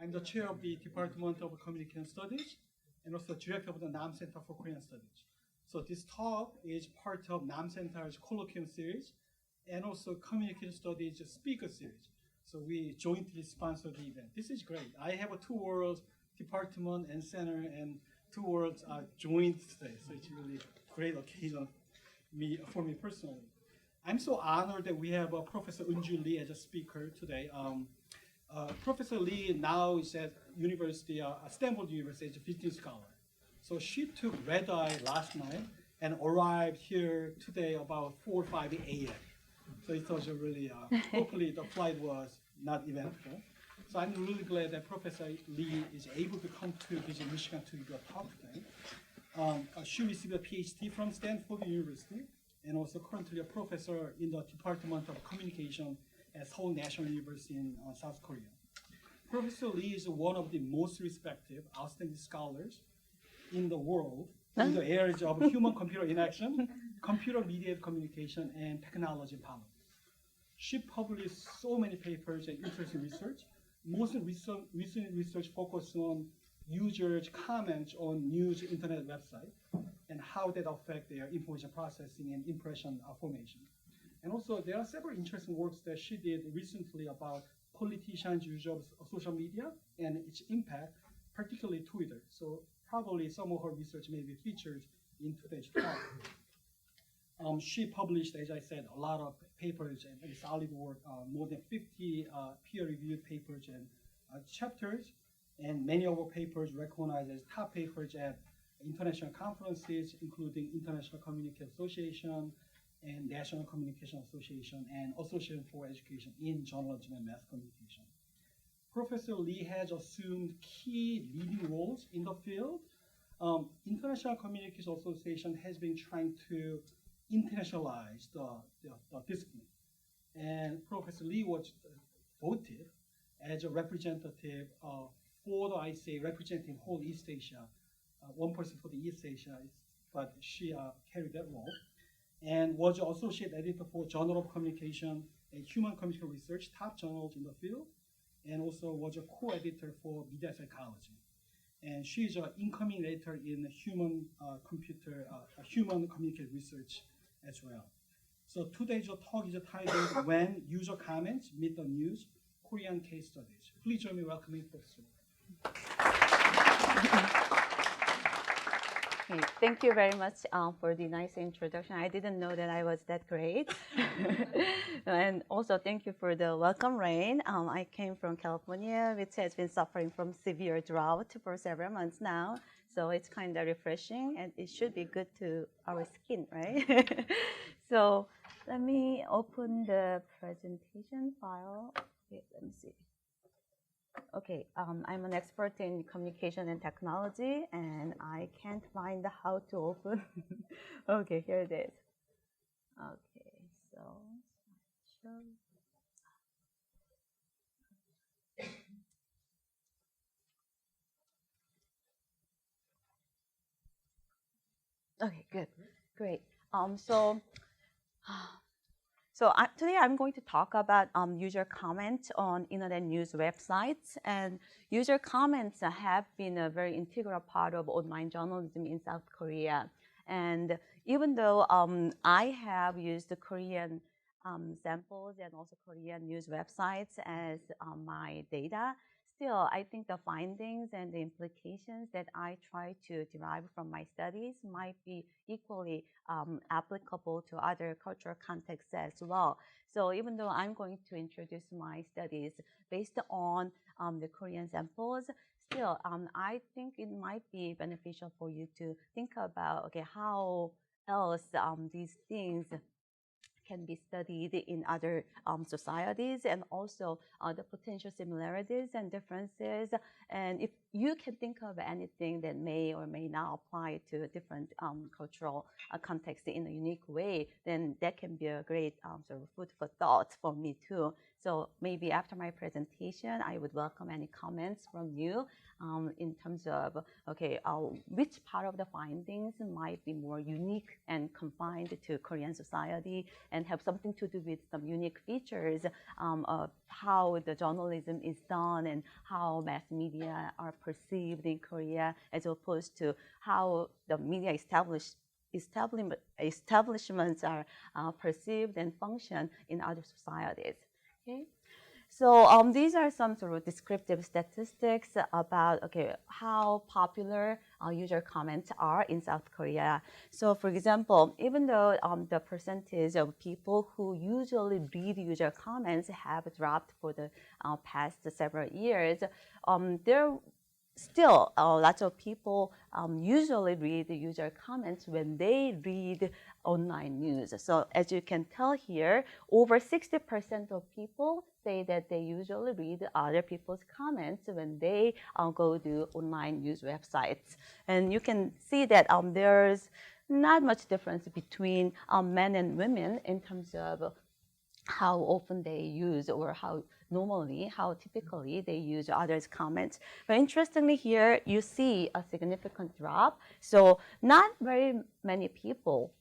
I'm the chair of the Department of Communication Studies and also director of the NAM Center for Korean Studies. So this talk is part of NAM Center's colloquium series and also Communication Studies speaker series. So we jointly sponsor the event. This is great. I have a two worlds, department and center, and two worlds are joined today. So it's really great occasion for me personally. I'm so honored that we have Professor Eun-Ju Lee as a speaker today. Professor Lee now is at Stanford University as a visiting scholar. So she took red eye last night and arrived here today about 4 or 5 a.m. So it was really, hopefully the flight was not eventful. So I'm really glad that Professor Lee is able to come to visit Michigan to give a talk today. She received a PhD from Stanford University and also currently a professor in the Department of Communication at Seoul National University in South Korea. Professor Lee is one of the most respected, outstanding scholars in the world in the areas of human-computer interaction, computer-mediated communication, and technology and politics. She published so many papers and interesting research. Most recent research focused on users' comments on news internet websites and how that affect their information processing and impression formation. And also, there are several interesting works that she did recently about politicians' use of social media and its impact, particularly Twitter. So probably some of her research may be featured in today's talk. She published, as I said, a lot of papers and solid work, more than 50 peer-reviewed papers and chapters, and many of her papers recognized as top papers at international conferences, including International Communication Association and National Communication Association and Association for Education in Journalism and Mass Communication. Professor Lee has assumed key leading roles in the field. International Communication Association has been trying to internationalize the discipline. And Professor Lee was voted as a representative for the ICA representing whole East Asia, one person for the East Asia, but she carried that role, and was associate editor for Journal of Communication and Human Communication Research, top journals in the field, and also was a co-editor for Media Psychology. And she's an incoming editor in human communication research as well. So today's talk is titled "When User Comments Meet the News: Korean Case Studies." Please join me welcoming Professor. Okay, thank you very much for the nice introduction. I didn't know that I was that great. And also thank you for the welcome rain. I came from California, which has been suffering from severe drought for several months now. So it's kind of refreshing and it should be good to our skin, right? So let me open the presentation file. Okay, let me see. Okay, I'm an expert in communication and technology, and I can't find how to open. Okay, here it is. Okay, so okay, good, great. Today I'm going to talk about user comments on internet news websites, and user comments have been a very integral part of online journalism in South Korea. And even though I have used the Korean samples and also Korean news websites as my data, still I think the findings and the implications that I try to derive from my studies might be equally applicable to other cultural contexts as well. So even though I'm going to introduce my studies based on the Korean samples, still I think it might be beneficial for you to think about, okay, how else these things can be studied in other societies, and also the potential similarities and differences. And if you can think of anything that may or may not apply to a different cultural context in a unique way, then that can be a great sort of food for thought for me too. So maybe after my presentation, I would welcome any comments from you in terms of, okay, which part of the findings might be more unique and confined to Korean society and have something to do with some unique features of how the journalism is done and how mass media are perceived in Korea, as opposed to how the media establishments are perceived and function in other societies. Okay. So these are some sort of descriptive statistics about how popular user comments are in South Korea. So for example, even though the percentage of people who usually read user comments have dropped for the past several years, there still, lots of people usually read the user comments when they read online news. So as you can tell here, over 60% of people say that they usually read other people's comments when they go to online news websites. And you can see that there's not much difference between men and women in terms of how often they use or how typically they use others' comments. But interestingly here, you see a significant drop. So not very many people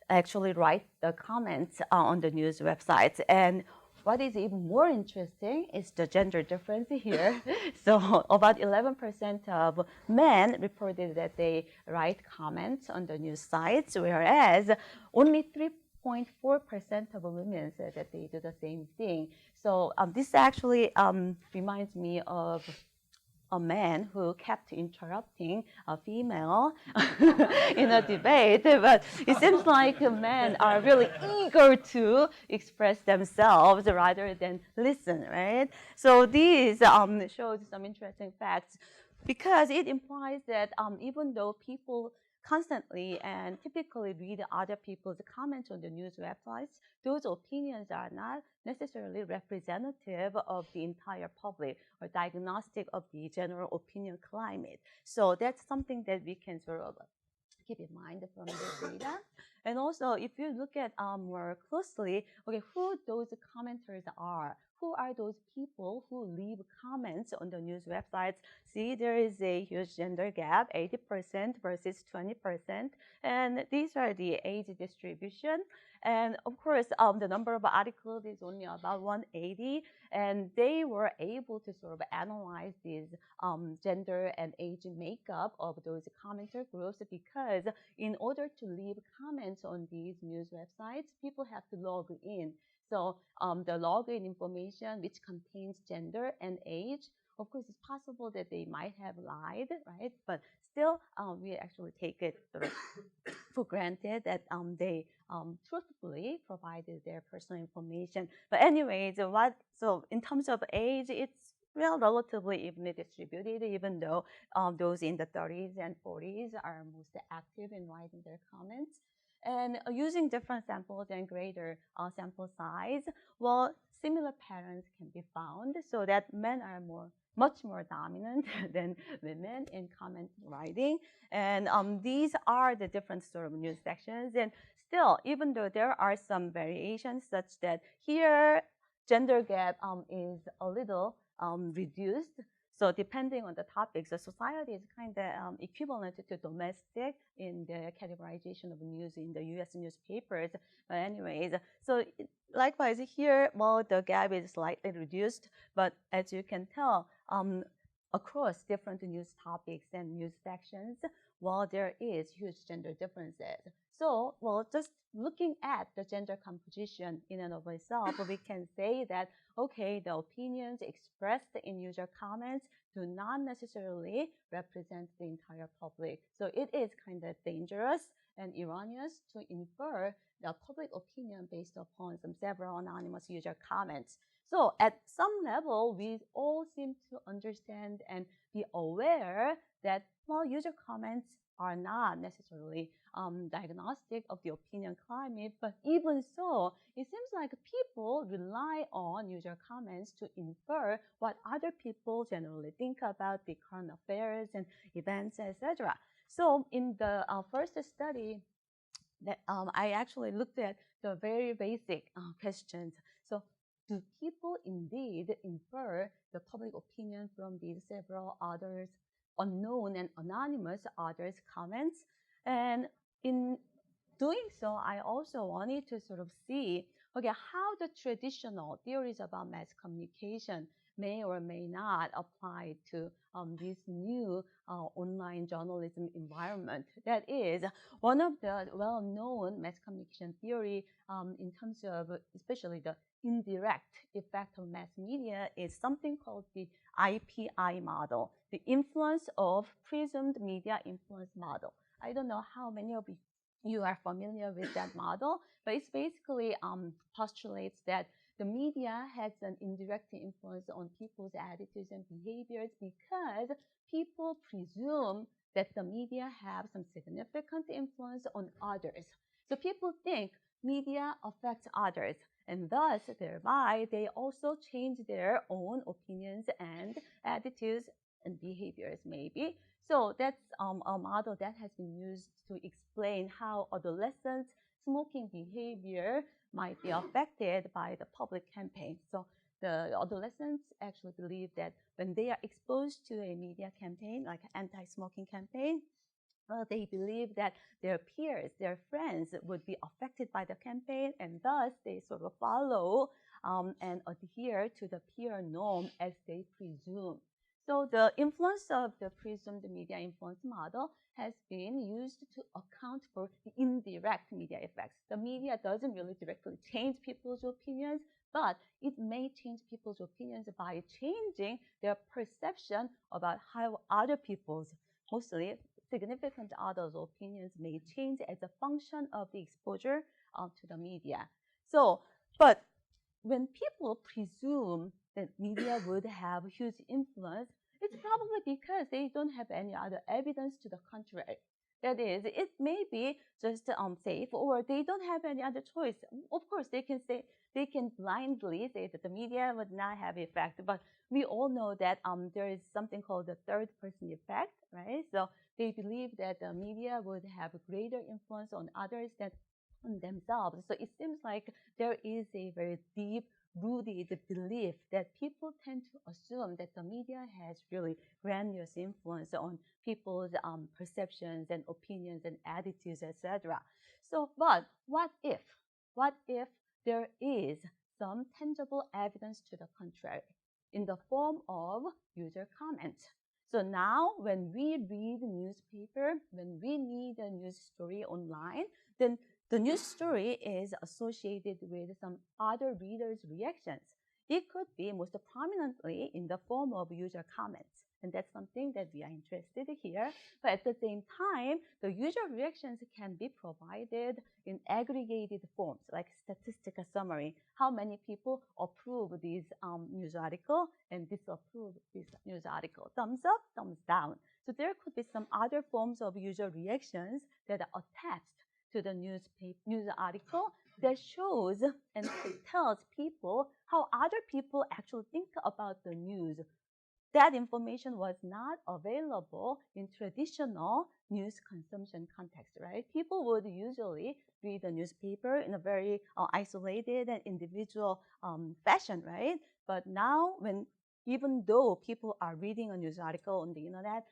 actually write the comments on the news websites. And what is even more interesting is the gender difference here. So about 11% of men reported that they write comments on the news sites, whereas only 3.4% of women said that they do the same thing. So this actually reminds me of a man who kept interrupting a female in a debate, but it seems like men are really eager to express themselves rather than listen, right? So these shows some interesting facts because it implies that even though people constantly and typically read other people's comments on the news websites, those opinions are not necessarily representative of the entire public or diagnostic of the general opinion climate. So that's something that we can sort of keep in mind from the data. And also, if you look at more closely, who those commenters are, who are those people who leave comments on the news websites? See, there is a huge gender gap, 80% versus 20%. And these are the age distribution. And of course, the number of articles is only about 180. And they were able to sort of analyze these gender and age makeup of those commenter groups because in order to leave comments on these news websites, people have to log in. So the login information, which contains gender and age, of course, it's possible that they might have lied, right? But still, we actually take it sort of for granted that they truthfully provided their personal information. But anyways, so in terms of age, it's relatively evenly distributed, even though those in the 30s and 40s are most active in writing their comments. And using different samples and greater sample size, well, similar patterns can be found so that men are much more dominant than women in comment writing. And these are the different sort of news sections. And still, even though there are some variations such that here, gender gap is a little reduced. So depending on the topics, the society is kind of equivalent to domestic in the categorization of news in the U.S. newspapers. But anyways, so likewise here, well, the gap is slightly reduced. But as you can tell, across different news topics and news sections, well, there is huge gender differences. So, well, just looking at the gender composition in and of itself, we can say that, okay, the opinions expressed in user comments do not necessarily represent the entire public. So it is kind of dangerous and erroneous to infer the public opinion based upon some several anonymous user comments. So at some level, we all seem to understand and be aware that, well, user comments are not necessarily diagnostic of the opinion climate, but even so, it seems like people rely on user comments to infer what other people generally think about the current affairs and events, etc. So in the first study, that I actually looked at the very basic questions. So do people indeed infer the public opinion from these several others, unknown and anonymous others' comments? And in doing so, I also wanted to sort of see, okay, how the traditional theories about mass communication may or may not apply to this new online journalism environment. That is, one of the well-known mass communication theory in terms of especially the indirect effect of mass media is something called the IPI model, the influence of presumed media influence model. I don't know how many of you are familiar with that model, but it basically postulates that the media has an indirect influence on people's attitudes and behaviors because people presume that the media have some significant influence on others. So people think media affects others, and thus, thereby, they also change their own opinions and attitudes and behaviors, maybe. So that's a model that has been used to explain how adolescents' smoking behavior might be affected by the public campaign. So the adolescents actually believe that when they are exposed to a media campaign, like an anti-smoking campaign, they believe that their peers, their friends would be affected by the campaign, and thus they sort of follow and adhere to the peer norm as they presume. So the influence of the presumed media influence model has been used to account for the indirect media effects. The media doesn't really directly change people's opinions, but it may change people's opinions by changing their perception about how other people's, mostly significant others' opinions may change as a function of the exposure to the media. So, but when people presume that media would have huge influence, it's probably because they don't have any other evidence to the contrary. That is, it may be just safe, or they don't have any other choice. Of course, they can blindly say that the media would not have effect, but we all know that there is something called the third person effect, right? So they believe that the media would have a greater influence on others than on themselves. So it seems like there is a very deep rooted belief that people tend to assume that the media has really grandiose influence on people's perceptions and opinions and attitudes, etc. So, but what if there is some tangible evidence to the contrary in the form of user comments? So now when we read a newspaper, when we read a news story online, then the news story is associated with some other readers' reactions. It could be most prominently in the form of user comments. And that's something that we are interested in here. But at the same time, the user reactions can be provided in aggregated forms, like statistical summary. How many people approve this news article and disapprove this news article? Thumbs up, thumbs down. So there could be some other forms of user reactions that are attached to the news article that shows and tells people how other people actually think about the news. That information was not available in traditional news consumption context, right? People would usually read the newspaper in a very isolated and individual fashion, right? But now, even though people are reading a news article on the internet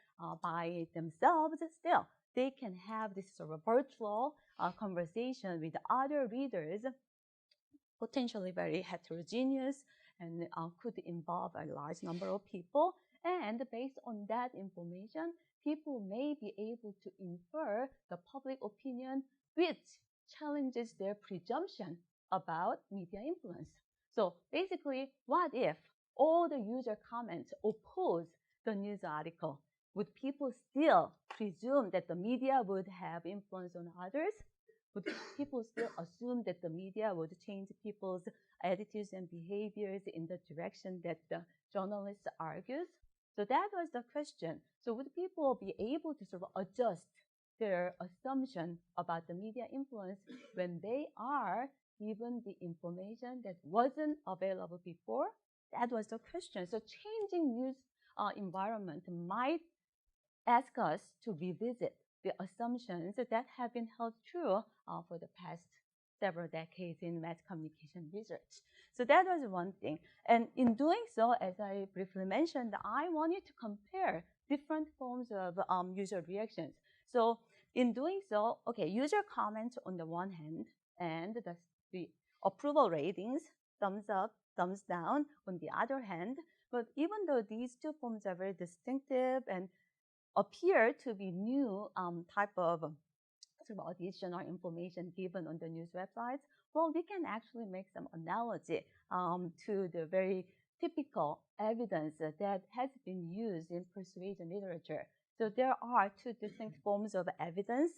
by themselves, still they can have this sort of virtual conversation with other readers, potentially very heterogeneous, and could involve a large number of people. And based on that information, people may be able to infer the public opinion which challenges their presumption about media influence. So basically, what if all the user comments oppose the news article? Would people still presume that the media would have influence on others? Would people still assume that the media would change people's attitudes and behaviors in the direction that the journalist argues? So that was the question. So would people be able to sort of adjust their assumption about the media influence when they are given the information that wasn't available before? That was the question. So changing news environment might ask us to revisit the assumptions that have been held true for the past several decades in mass communication research. So that was one thing. And in doing so, as I briefly mentioned, I wanted to compare different forms of user reactions. So in doing so, okay, user comments on the one hand, and the approval ratings, thumbs up, thumbs down on the other hand. But even though these two forms are very distinctive and appear to be new type of sort of additional information given on the news websites, well, we can actually make some analogy to the very typical evidence that has been used in persuasion literature. So there are two distinct forms of evidence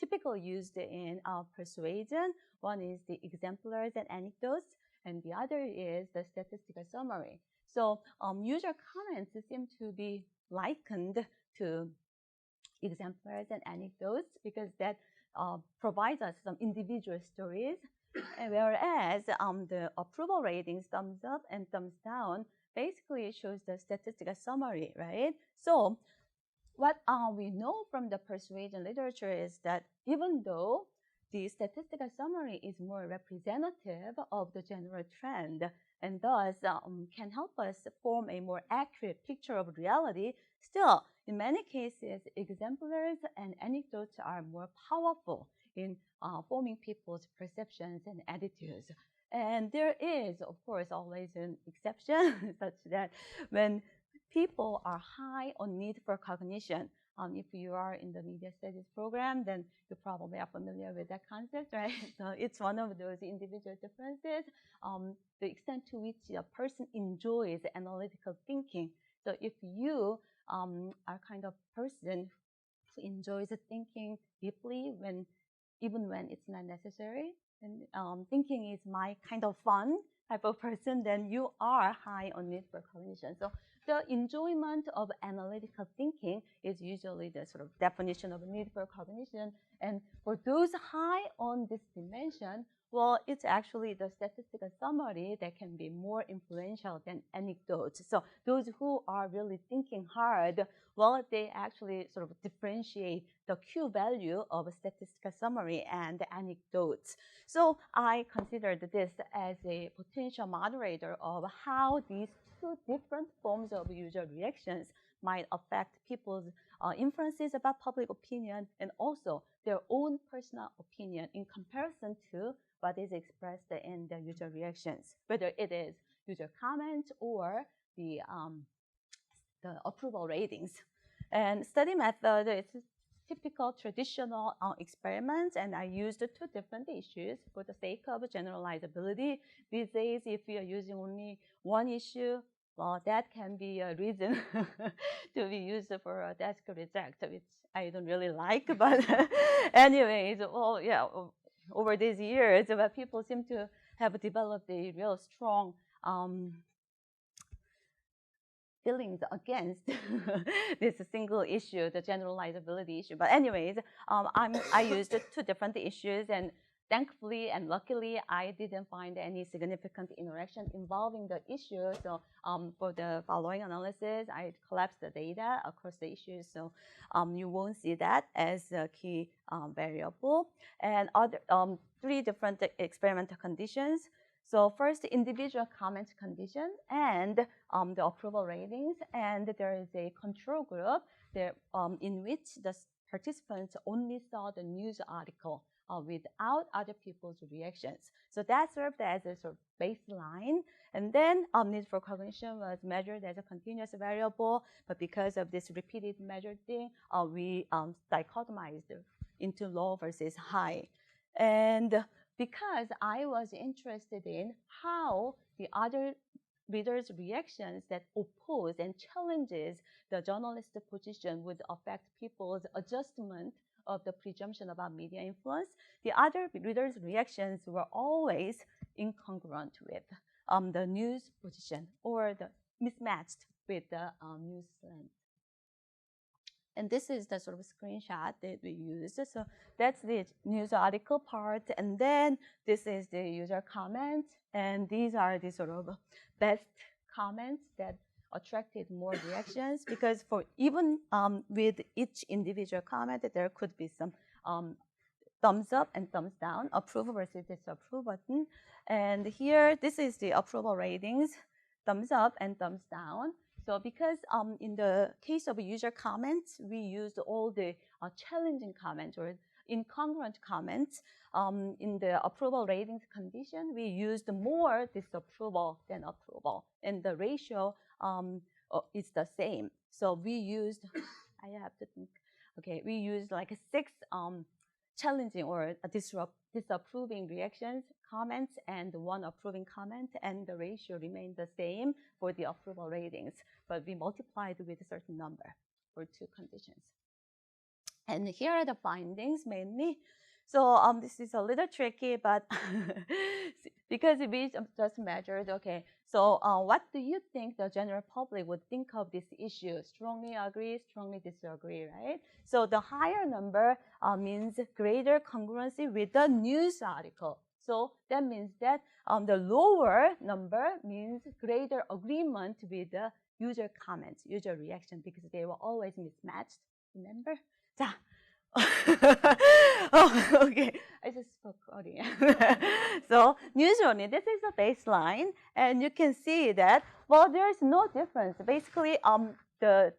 typically used in persuasion. One is the exemplars and anecdotes, and the other is the statistical summary. So user comments seem to be likened to exemplars and anecdotes because that provides us some individual stories, whereas the approval ratings, thumbs up and thumbs down, basically shows the statistical summary, right? So what we know from the persuasion literature is that even though the statistical summary is more representative of the general trend and thus can help us form a more accurate picture of reality, still, in many cases, exemplars and anecdotes are more powerful in forming people's perceptions and attitudes. And there is, of course, always an exception, such that when people are high on need for cognition. If you are in the media studies program, then you probably are familiar with that concept, right? So it's one of those individual differences, the extent to which a person enjoys analytical thinking. So if you are kind of person who enjoys thinking deeply even when it's not necessary, and thinking is my kind of fun type of person, then you are high on need for cognition. So the enjoyment of analytical thinking is usually the sort of definition of need for cognition. And for those high on this dimension, well, it's actually the statistical summary that can be more influential than anecdotes. So those who are really thinking hard, well, they actually sort of differentiate the Q value of a statistical summary and the anecdotes. So I considered this as a potential moderator of how these two different forms of user reactions might affect people's inferences about public opinion and also their own personal opinion in comparison to what is expressed in the user reactions, whether it is user comments or the approval ratings. And study method is typical traditional experiments, and I used two different issues for the sake of generalizability. These days, if you are using only one issue, well, that can be a reason to be used for a desk reject, which I don't really like. But anyways, well, yeah, over these years, people seem to have developed a real strong feelings against this single issue, the generalizability issue. But anyways, I used two different issues, and thankfully and luckily, I didn't find any significant interaction involving the issue. So for the following analysis, I collapsed the data across the issues. So you won't see that as a key variable. And other three different experimental conditions. So first, individual comment condition and the approval ratings. And there is a control group there, in which the participants only saw the news article without other people's reactions. So that served as a sort of baseline. And then need for cognition was measured as a continuous variable. But because of this repeated measured thing, we dichotomized into low versus high. And because I was interested in how the other readers' reactions that oppose and challenges the journalist position would affect people's adjustment of the presumption about media influence, the other readers' reactions were always incongruent with the news position or the mismatched with the news slant. And this is the sort of screenshot that we used. So that's the news article part. And then this is the user comment. And these are the sort of best comments that attracted more reactions, because for even with each individual comment, there could be some thumbs up and thumbs down, approve versus disapprove button. And here, this is the approval ratings, thumbs up and thumbs down. So because in the case of user comments, we used all the challenging comments or incongruent comments. In the approval ratings condition, we used more disapproval than approval, and the ratio is the same. So we used, I have to think, okay, we used like 6 challenging or disapproving reactions, comments, and 1 approving comment, and the ratio remained the same for the approval ratings, but we multiplied with a certain number for 2 conditions. And here are the findings mainly. So this is a little tricky, but because we just measured, okay, so what do you think the general public would think of this issue? Strongly agree, strongly disagree, right? So the higher number means greater congruency with the news article. So that means that the lower number means greater agreement with the user comments, user reaction, because they were always mismatched, remember? 자. Oh, okay, I just spoke Korean. So usually this is a baseline, and you can see that, well, there is no difference. Basically, the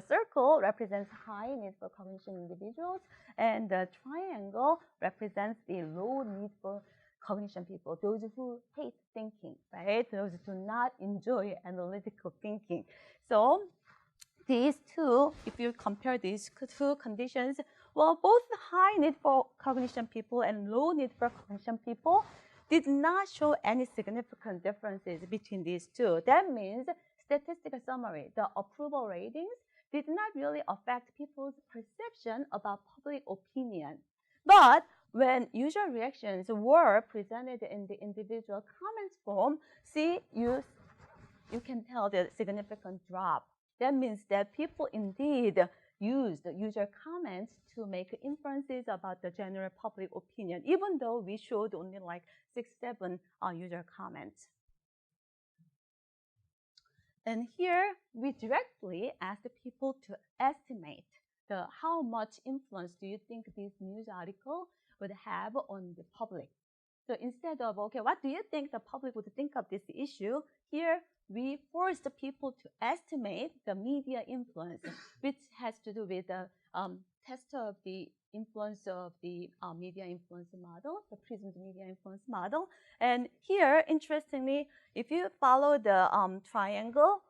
circle represents high need for cognition individuals, and the triangle represents the low need for cognition people, those who hate thinking, right? Those who do not enjoy analytical thinking. So these two, if you compare these 2 conditions, well, both high need for cognition people and low need for cognition people did not show any significant differences between these 2. That means, statistical summary, the approval ratings did not really affect people's perception about public opinion. But when user reactions were presented in the individual comments form, see, you can tell the significant drop. That means that people indeed used user comments to make inferences about the general public opinion, even though we showed only like 6, 7 user comments. And here, we directly asked people to estimate how much influence do you think this news article would have on the public. So instead of, okay, what do you think the public would think of this issue? Here, we forced people to estimate the media influence, which has to do with the test of the influence of the media influence model, the presumed media influence model. And here, interestingly, if you follow the triangle,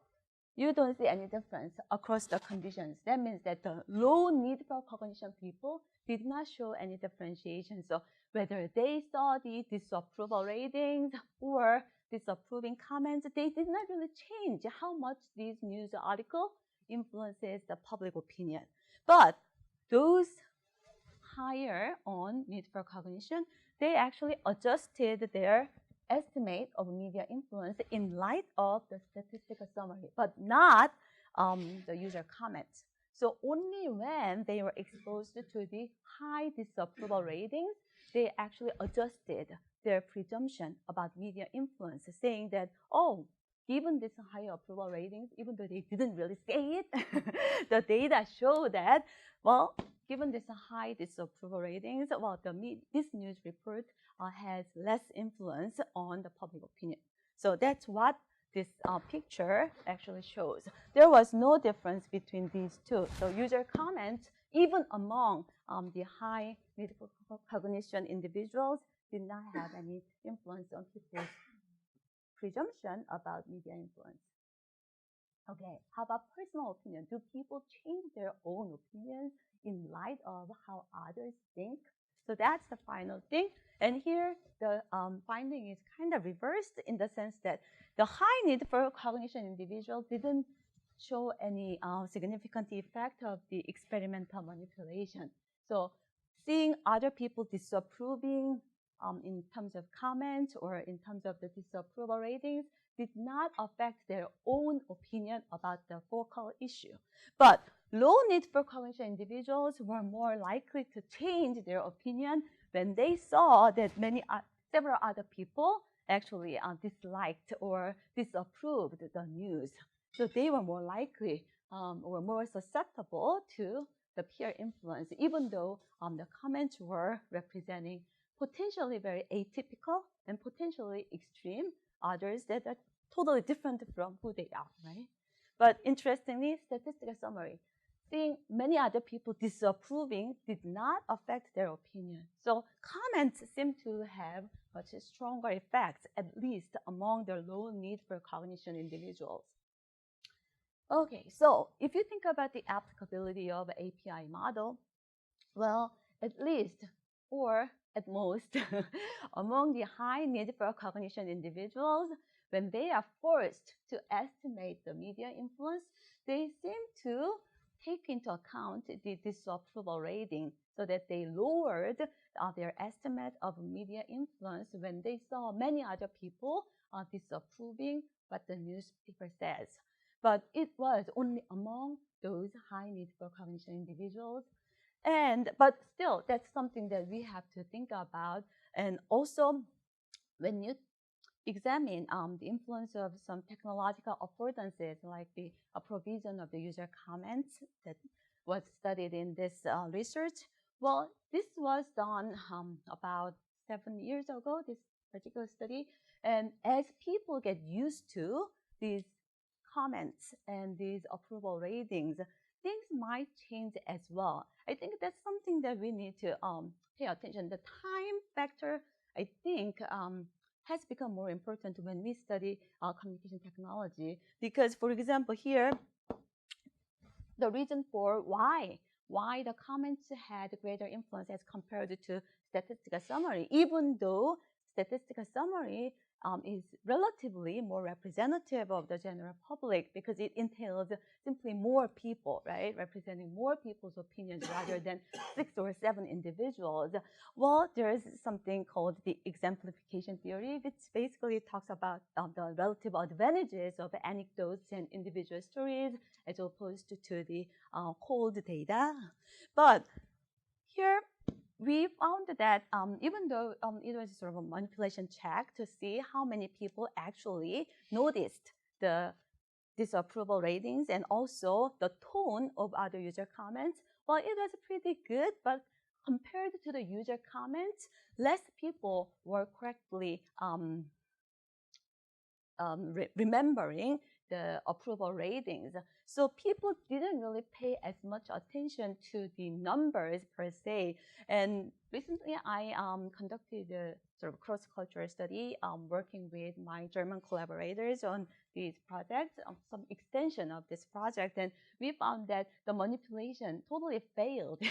you don't see any difference across the conditions. That means that the low need for cognition people did not show any differentiation. So whether they saw the disapproval ratings or disapproving comments, they did not really change how much this news article influences the public opinion. But those higher on need for cognition, they actually adjusted their estimate of media influence in light of the statistical summary, but not the user comments. So only when they were exposed to the high disapproval ratings, they actually adjusted their presumption about media influence, saying that, oh, given this high approval ratings, even though they didn't really say it, the data show that, well, given this high disapproval ratings, well, this news report has less influence on the public opinion. So that's what this picture actually shows. There was no difference between these 2. So user comments, even among the high need for cognition individuals, did not have any influence on people's presumption about media influence. Okay, how about personal opinion? Do people change their own opinions in light of how others think? So that's the final thing. And here, the finding is kind of reversed in the sense that the high need for cognition individual didn't show any significant effect of the experimental manipulation. So seeing other people disapproving in terms of comments or in terms of the disapproval ratings did not affect their own opinion about the focal issue. But low need for cognition individuals were more likely to change their opinion when they saw that several other people actually disliked or disapproved the news. So they were more likely or more susceptible to the peer influence, even though the comments were representing potentially very atypical and potentially extreme others that are totally different from who they are, right? But interestingly, statistical summary, seeing many other people disapproving did not affect their opinion. So comments seem to have much stronger effects, at least among the low need for cognition individuals. Okay, so if you think about the applicability of API model, well, at least or at most among the high need for cognition individuals, when they are forced to estimate the media influence, they seem to take into account the disapproval rating so that they lowered their estimate of media influence when they saw many other people disapproving what the newspaper says. But it was only among those high need for cognition individuals. But still, that's something that we have to think about. And also, when you examine the influence of some technological affordances, like the provision of the user comments that was studied in this research, well, this was done about 7 years ago, this particular study. And as people get used to these comments and these approval ratings, things might change as well. I think that's something that we need to pay attention. The time factor, I think, has become more important when we study communication technology. Because, for example, here, the reason for why the comments had greater influence as compared to statistical summary, even though statistical summary is relatively more representative of the general public because it entails simply more people, right? Representing more people's opinions rather than 6 or 7 individuals. Well, there is something called the exemplification theory, which basically talks about the relative advantages of anecdotes and individual stories as opposed to the cold data. But here, we found that even though it was sort of a manipulation check to see how many people actually noticed the disapproval ratings and also the tone of other user comments, well, it was pretty good, but compared to the user comments, less people were correctly remembering the approval ratings. So people didn't really pay as much attention to the numbers per se. And recently I conducted a sort of cross-cultural study working with my German collaborators on these projects, some extension of this project. And we found that the manipulation totally failed.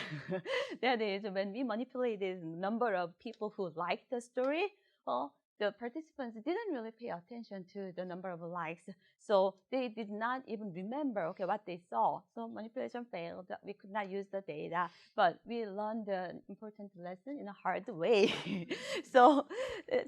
That is, when we manipulated the number of people who liked the story, well, the participants didn't really pay attention to the number of likes. So they did not even remember, okay, what they saw. So manipulation failed. We could not use the data, but we learned an important lesson in a hard way. So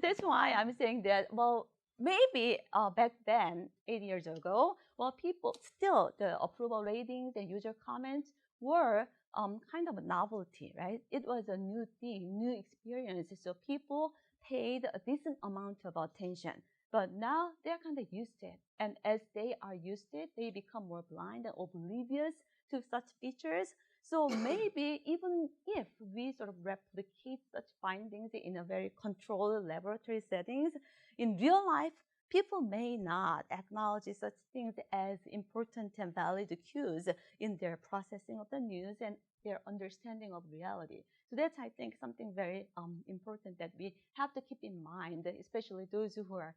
that's why I'm saying that, well, maybe back then, 8 years ago, well, people still, the approval ratings and user comments were kind of a novelty, right? It was a new thing, new experience. So people paid a decent amount of attention. But now they're kind of used to it. And as they are used to it, they become more blind and oblivious to such features. So maybe even if we sort of replicate such findings in a very controlled laboratory settings, in real life, people may not acknowledge such things as important and valid cues in their processing of the news and their understanding of reality. So that's, I think, something very important that we have to keep in mind, especially those who are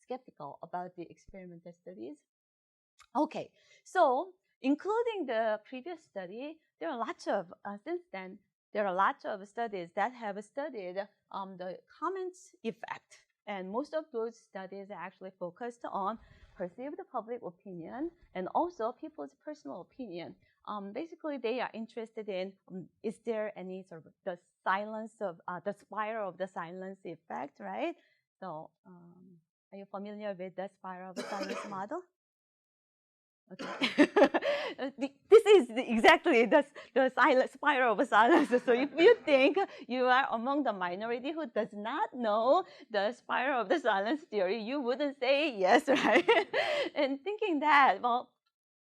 skeptical about the experimental studies. Okay, so including the previous study, there are lots of, since then, there are lots of studies that have studied the comments effect. And most of those studies are actually focused on perceived public opinion and also people's personal opinion. Basically, they are interested in, is there any sort of the silence of, the spiral of the silence effect, right? So are you familiar with the spiral of the silence model? Okay. This is exactly the spiral of silence. So if you think you are among the minority who does not know the spiral of the silence theory, you wouldn't say yes, right? And thinking that, well,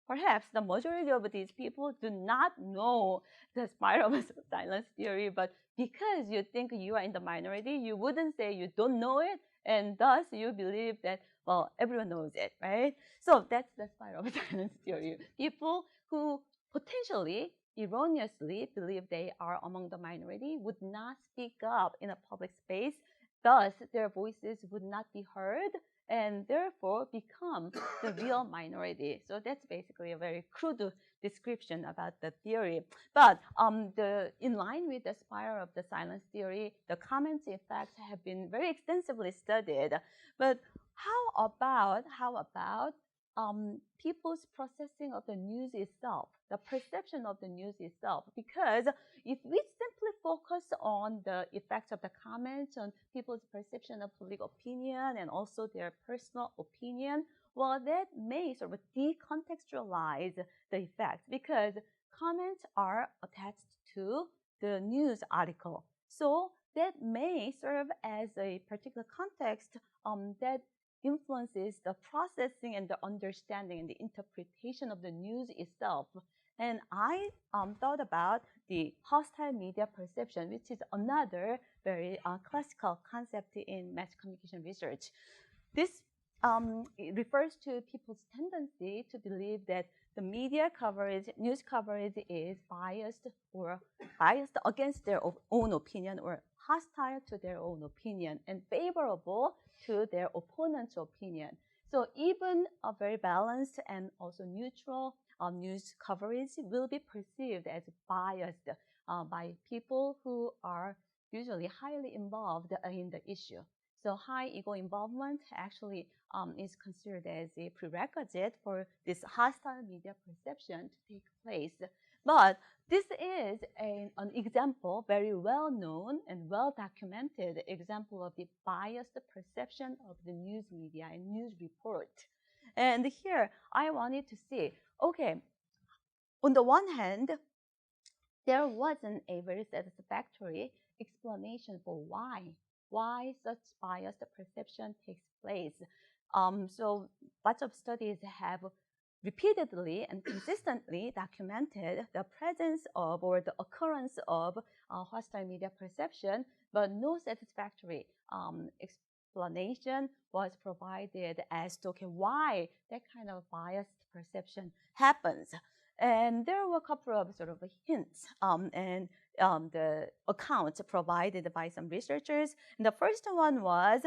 perhaps the majority of these people do not know the spiral of silence theory, but because you think you are in the minority, you wouldn't say you don't know it, and thus you believe that, well, everyone knows it, right? So that's the spiral of silence theory. People who potentially, erroneously believe they are among the minority would not speak up in a public space. Thus, their voices would not be heard and therefore become the real minority. So that's basically a very crude description about the theory. But in line with the spiral of the silence theory, the comments effects have been very extensively studied. But how about people's processing of the news itself, the perception of the news itself? Because if we simply focus on the effects of the comments on people's perception of public opinion and also their personal opinion, well, that may sort of decontextualize the effects because comments are attached to the news article. So that may serve as a particular context that influences the processing and the understanding and the interpretation of the news itself. And I thought about the hostile media perception, which is another very classical concept in mass communication research. This it refers to people's tendency to believe that the media coverage, news coverage is biased against their own opinion or hostile to their own opinion and favorable to their opponent's opinion. So even a very balanced and also neutral news coverage will be perceived as biased by people who are usually highly involved in the issue. So high ego involvement actually is considered as a prerequisite for this hostile media perception to take place. But this is an example, very well known and well documented example of the biased perception of the news media and news report. And here I wanted to see, okay, on the one hand, there wasn't a very satisfactory explanation for why such biased perception takes place. So lots of studies have repeatedly and consistently documented the presence of or the occurrence of hostile media perception, but no satisfactory explanation was provided as to why that kind of biased perception happens. And there were a couple of sort of hints and the accounts provided by some researchers. And the first one was,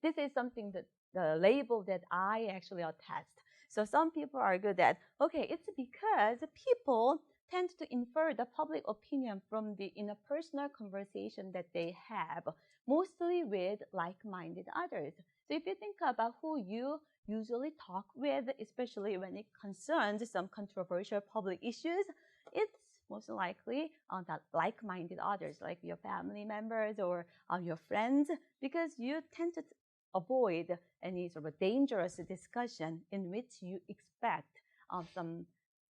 this is something that the label that I actually attached. So some people argue that, okay, it's because people tend to infer the public opinion from the interpersonal conversation that they have, mostly with like-minded others. So if you think about who you usually talk with, especially when it concerns some controversial public issues, it's most likely that like-minded others, like your family members or your friends, because you tend to avoid any sort of dangerous discussion in which you expect some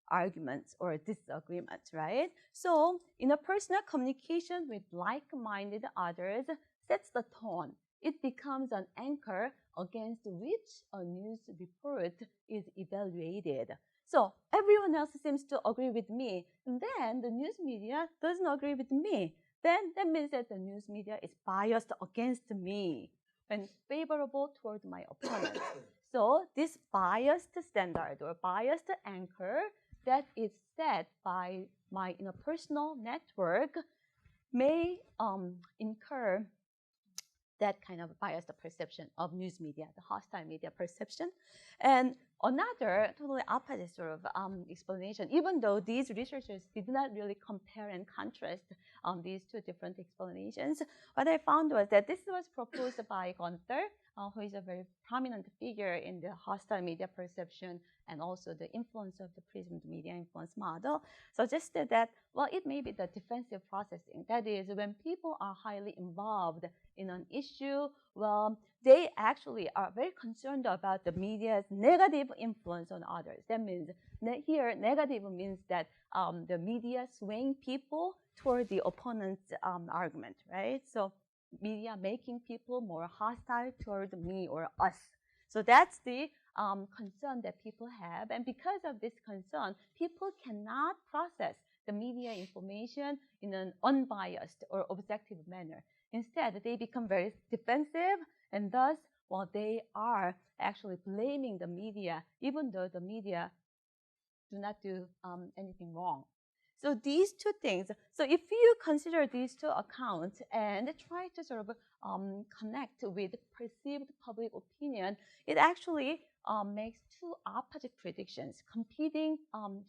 arguments or disagreements, right? So interpersonal communication with like-minded others sets the tone. It becomes an anchor against which a news report is evaluated. So everyone else seems to agree with me, and then the news media doesn't agree with me. Then that means that the news media is biased against me and favorable toward my opponent. So this biased standard or biased anchor that is set by my interpersonal network may incur that kind of biased perception of news media, the hostile media perception. And another totally opposite sort of explanation, even though these researchers did not really compare and contrast these two different explanations, what I found was that this was proposed by Gunther, who is a very prominent figure in the hostile media perception and also the influence of the presumed media influence model, suggested that, well, it may be the defensive processing. That is, when people are highly involved in an issue, well, they actually are very concerned about the media's negative influence on others. That means here, negative means that the media swaying people toward the opponent's argument, right? So media making people more hostile toward me or us. So that's the concern that people have. And because of this concern, people cannot process the media information in an unbiased or objective manner. Instead, they become very defensive, and thus, while they are actually blaming the media, even though the media do not do anything wrong. So these two things, so if you consider these two accounts and try to sort of connect with perceived public opinion, it actually makes two opposite predictions, competing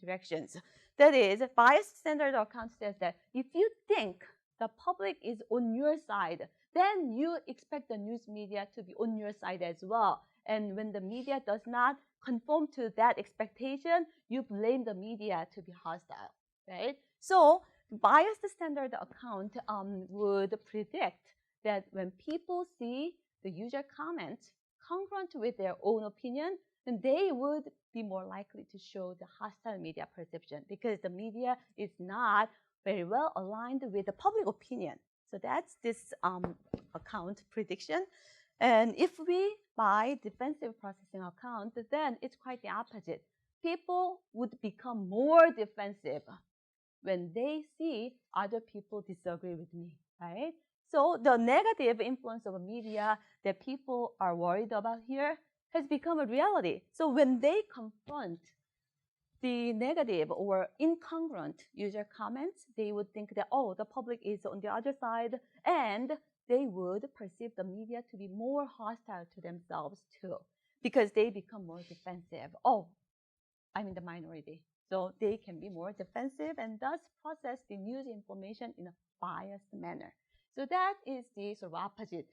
directions. That is, biased standard account says that if you think the public is on your side, then you expect the news media to be on your side as well. And when the media does not conform to that expectation, you blame the media to be hostile, right? So biased standard account would predict that when people see the user comments congruent with their own opinion, then they would be more likely to show the hostile media perception because the media is not very well aligned with the public opinion. So that's this account prediction. And if we buy defensive processing account, then it's quite the opposite. People would become more defensive when they see other people disagree with me, right? So the negative influence of media that people are worried about here has become a reality. So when they confront the negative or incongruent user comments, they would think that, oh, the public is on the other side, and they would perceive the media to be more hostile to themselves too, because they become more defensive. Oh, I'm in the minority. So they can be more defensive and thus process the news information in a biased manner. So that is the sort of opposite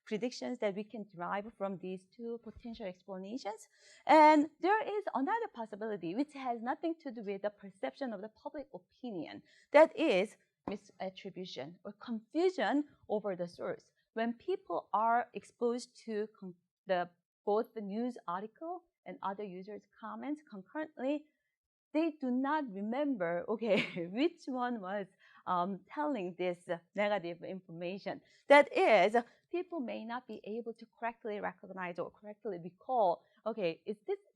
predictions that we can derive from these two potential explanations. And there is another possibility which has nothing to do with the perception of the public opinion. That is misattribution or confusion over the source. When people are exposed to both the news article and other users' comments concurrently, they do not remember, okay, which one was telling this negative information. That is, people may not be able to correctly recognize or correctly recall, okay,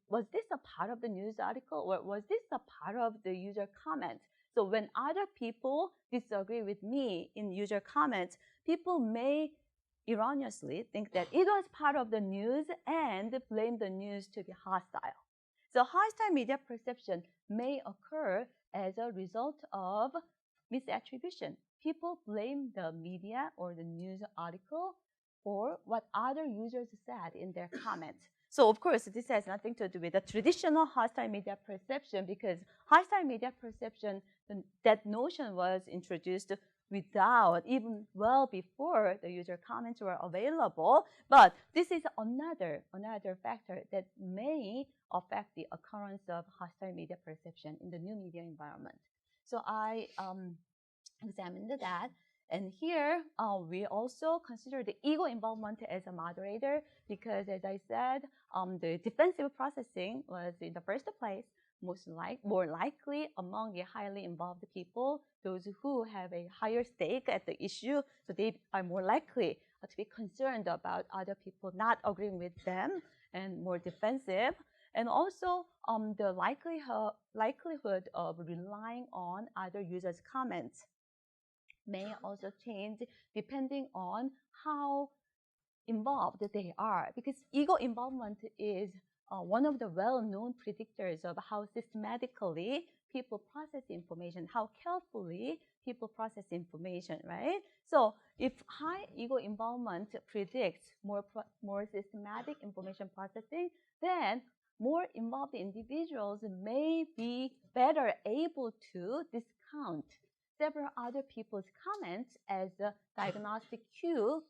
was this a part of the news article or was this a part of the user comment? So when other people disagree with me in user comments, people may erroneously think that it was part of the news and blame the news to be hostile. So hostile media perception may occur as a result of misattribution. People blame the media or the news article for what other users said in their comments. So of course, this has nothing to do with the traditional hostile media perception because hostile media perception, that notion was introduced without, even well before the user comments were available. But this is another factor that may affect the occurrence of hostile media perception in the new media environment. So I examined that. And here, we also consider the ego involvement as a moderator because, as I said, the defensive processing was in the first place more likely among the highly involved people, those who have a higher stake at the issue, so they are more likely to be concerned about other people not agreeing with them and more defensive. And also, the likelihood of relying on other users' comments may also change depending on how involved they are, because ego involvement is one of the well-known predictors of how systematically people process information, how carefully people process information, right? So if high ego involvement predicts more systematic information processing, then more involved individuals may be better able to discount several other people's comments as a diagnostic cue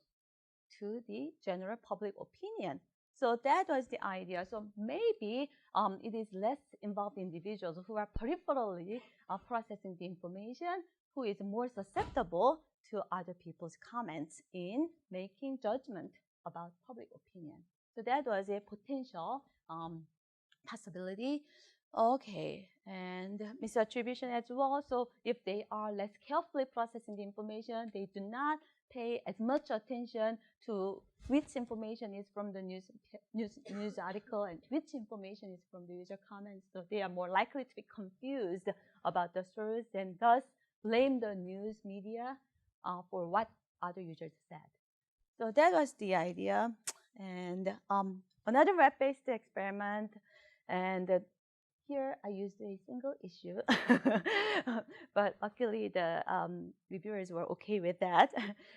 to the general public opinion. So that was the idea. So maybe it is less involved individuals who are peripherally processing the information who is more susceptible to other people's comments in making judgment about public opinion. So that was a potential possibility. Okay, and misattribution as well. So if they are less carefully processing the information, they do not pay as much attention to which information is from the news article and which information is from the user comments. So they are more likely to be confused about the source and thus blame the news media for what other users said. So that was the idea. And another web-based experiment, and here I used a single issue, but luckily the reviewers were okay with that.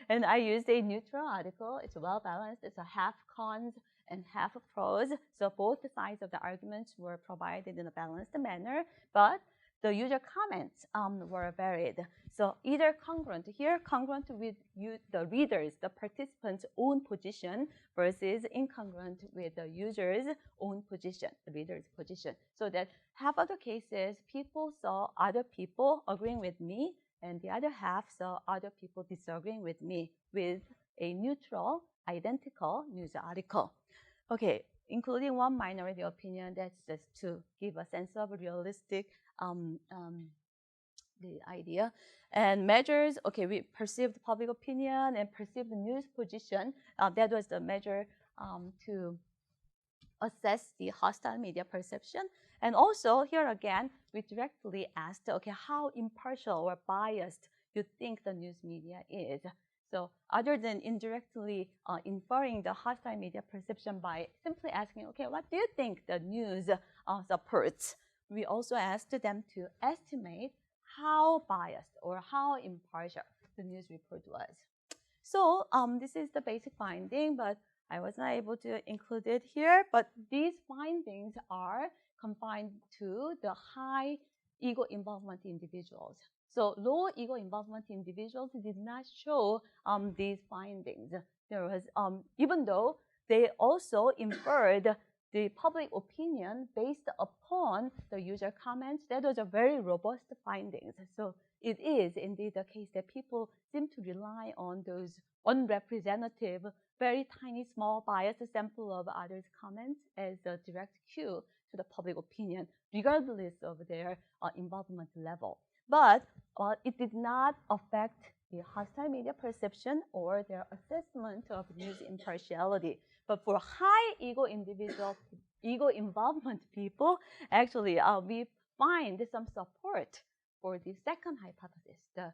And I used a neutral article. It's well balanced. It's a half cons and half pros. So both sides of the arguments were provided in a balanced manner, but the user comments were varied. So either congruent, here congruent with the readers, the participants' own position versus incongruent with the user's own position, the reader's position. So that half of the cases, people saw other people agreeing with me, and the other half saw other people disagreeing with me with a neutral, identical news article. Okay, including one minority opinion, that's just to give a sense of realistic the idea. And measures, okay, we perceived public opinion and perceived news position. That was the measure to assess the hostile media perception. And also here again, we directly asked, okay, how impartial or biased you think the news media is. So other than indirectly inferring the hostile media perception by simply asking, okay, what do you think the news supports? We also asked them to estimate how biased or how impartial the news report was. So this is the basic finding, but I was not able to include it here. But these findings are confined to the high ego involvement individuals. So low ego involvement individuals did not show these findings. There was, even though they also inferred the public opinion based upon the user comments, that was a very robust findings. So it is indeed the case that people seem to rely on those unrepresentative, very tiny, small biased sample of others' comments as a direct cue to the public opinion, regardless of their involvement level. But it did not affect the hostile media perception or their assessment of news impartiality. But for high ego individual, ego involvement people, actually, we find some support for the second hypothesis, the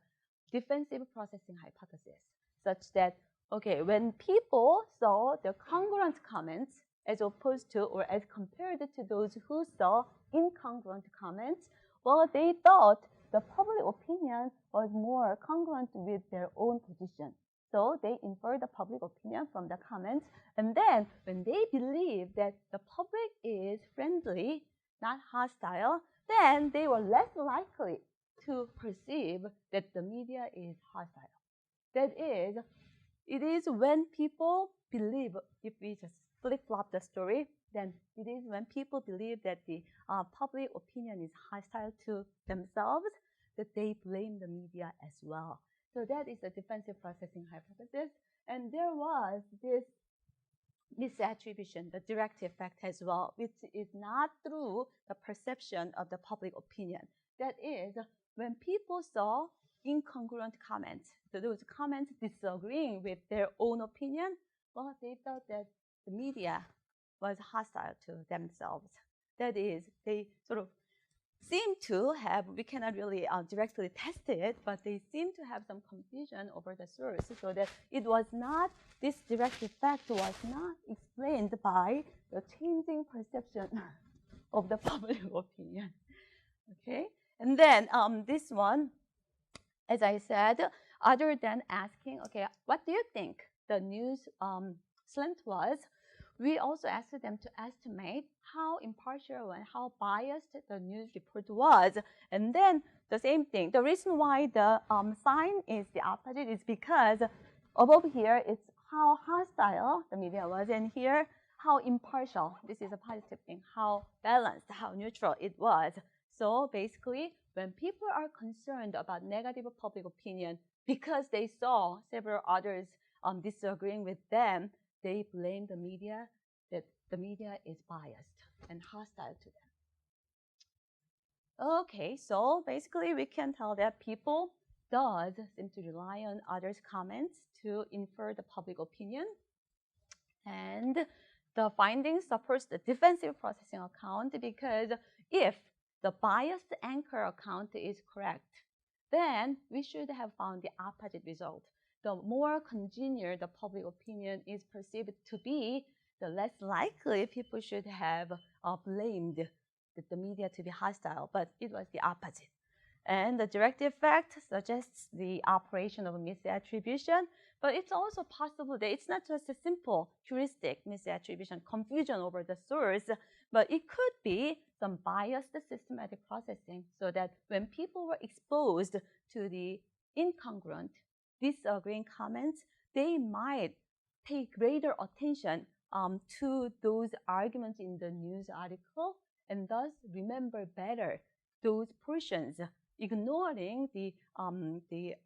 defensive processing hypothesis, such that, okay, when people saw the congruent comments as opposed to or as compared to those who saw incongruent comments, well, they thought the public opinion was more congruent with their own position. So they infer the public opinion from the comments. And then when they believe that the public is friendly, not hostile, then they were less likely to perceive that the media is hostile. That is, it is when people believe, if we just flip-flop the story, then it is when people believe that the public opinion is hostile to themselves that they blame the media as well. So that is the defensive processing hypothesis. And there was this misattribution, the direct effect as well, which is not through the perception of the public opinion. That is, when people saw incongruent comments, so those comments disagreeing with their own opinion, well, they felt that the media was hostile to themselves. That is, they sort of seem to have, we cannot really directly test it, but they seem to have some confusion over the source, so that it was not, this direct effect was not explained by the changing perception of the public opinion. Okay, and then this one, as I said, other than asking, okay, what do you think the news slant was, we also asked them to estimate how impartial and how biased the news report was. And then the same thing. The reason why the sign is the opposite is because above here it's how hostile the media was, and here how impartial. This is a positive thing. How balanced, how neutral it was. So basically, when people are concerned about negative public opinion because they saw several others disagreeing with them, they blame the media, that the media is biased and hostile to them. Okay, so basically we can tell that people does seem to rely on others' comments to infer the public opinion. And the findings supports the defensive processing account because if the biased anchor account is correct, then we should have found the opposite result. The more congenial the public opinion is perceived to be, the less likely people should have blamed the media to be hostile, but it was the opposite. And the direct effect suggests the operation of misattribution, but it's also possible that it's not just a simple heuristic misattribution, confusion over the source, but it could be some biased systematic processing so that when people were exposed to the incongruent, disagreeing comments, they might pay greater attention to those arguments in the news article and thus remember better those portions, ignoring the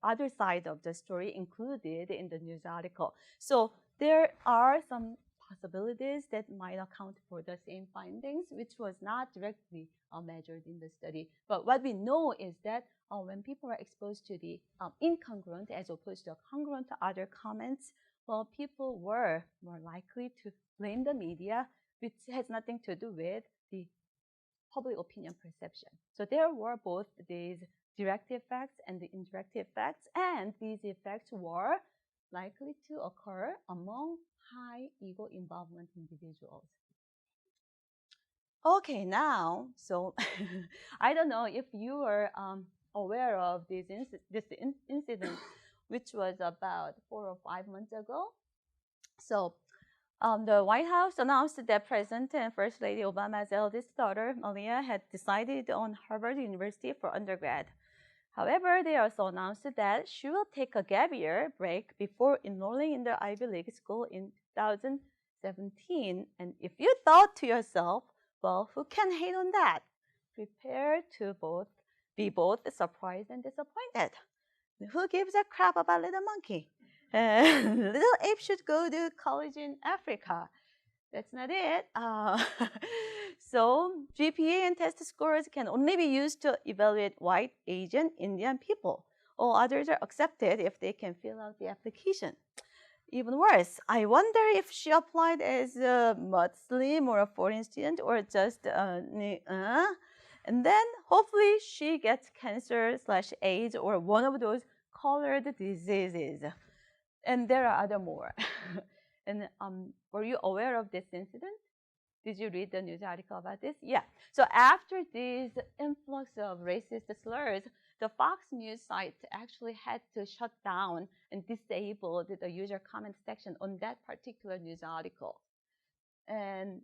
other side of the story included in the news article. So there are some possibilities that might account for the same findings, which was not directly measured in the study. But what we know is that when people are exposed to the incongruent as opposed to congruent to other comments, well, people were more likely to blame the media, which has nothing to do with the public opinion perception. So there were both these direct effects and the indirect effects, and these effects were likely to occur among high ego involvement individuals. Okay, now, so I don't know if you were aware of this incident, which was about 4 or 5 months ago. So the White House announced that President and First Lady Obama's eldest daughter, Malia, had decided on Harvard University for undergrad. However, they also announced that she will take a gap year break before enrolling in the Ivy League school in 2017. And if you thought to yourself, well, who can hate on that? Prepare to be both surprised and disappointed. Who gives a crap about little monkey? Little ape should go to college in Africa. That's not it. So GPA and test scores can only be used to evaluate white, Asian, Indian people. All others are accepted if they can fill out the application. Even worse, I wonder if she applied as a Muslim or a foreign student or just and then hopefully she gets cancer/AIDS or one of those colored diseases. And there are other more. And were you aware of this incident? Did you read the news article about this? Yeah. So after this influx of racist slurs, the Fox News site actually had to shut down and disable the user comment section on that particular news article. And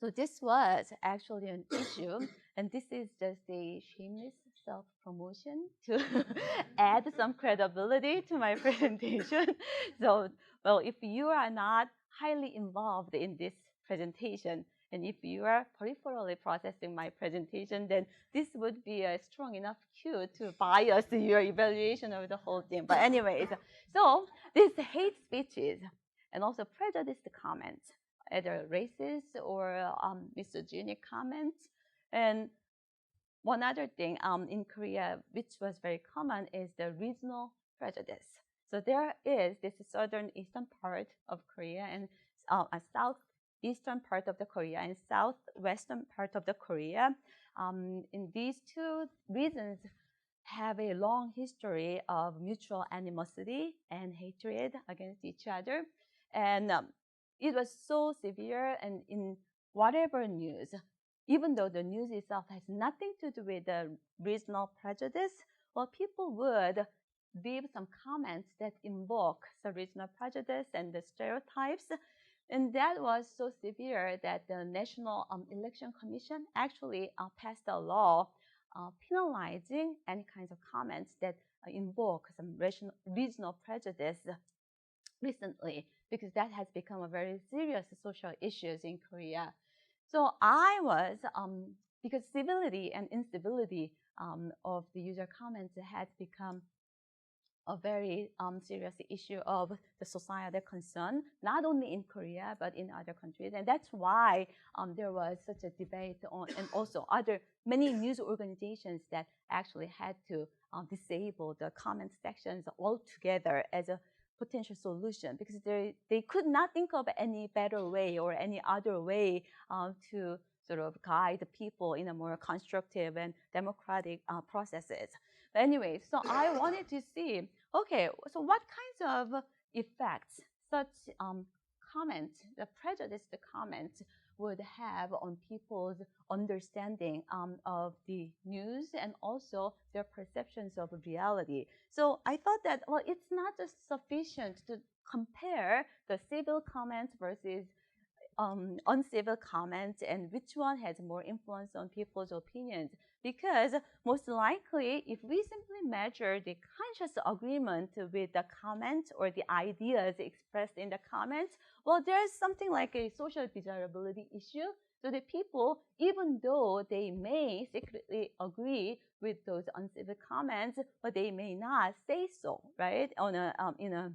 so this was actually an issue, and this is just a shameless self-promotion to add some credibility to my presentation. So, well, if you are not highly involved in this presentation, and if you are peripherally processing my presentation, then this would be a strong enough cue to bias your evaluation of the whole thing. But anyways, so these hate speeches and also prejudiced comments, either racist or misogynic comments. And one other thing in Korea, which was very common, is the regional prejudice. So there is this southern eastern part of Korea and a southeastern part of the Korea and southwestern part of the Korea. In these two regions have a long history of mutual animosity and hatred against each other. And it was so severe, and in whatever news, even though the news itself has nothing to do with the regional prejudice, well, people would leave some comments that invoke the regional prejudice and the stereotypes. And that was so severe that the National Election Commission actually passed a law penalizing any kinds of comments that invoke some regional prejudice recently, because that has become a very serious social issue in Korea. So I was, because civility and incivility of the user comments had become a very serious issue of the societal concern, not only in Korea, but in other countries. And that's why there was such a debate on, and also many news organizations that actually had to disable the comment sections altogether as a potential solution, because they could not think of any better way or any other way to sort of guide the people in a more constructive and democratic processes. But anyway, so I wanted to see, okay, so what kinds of effects such comments, the prejudiced comments, would have on people's understanding of the news and also their perceptions of reality. So I thought that, well, it's not just sufficient to compare the civil comments versus uncivil comments and which one has more influence on people's opinions. Because most likely, if we simply measure the conscious agreement with the comments or the ideas expressed in the comments, well, there's something like a social desirability issue. So the people, even though they may secretly agree with those uncivil comments, but they may not say so, right, in a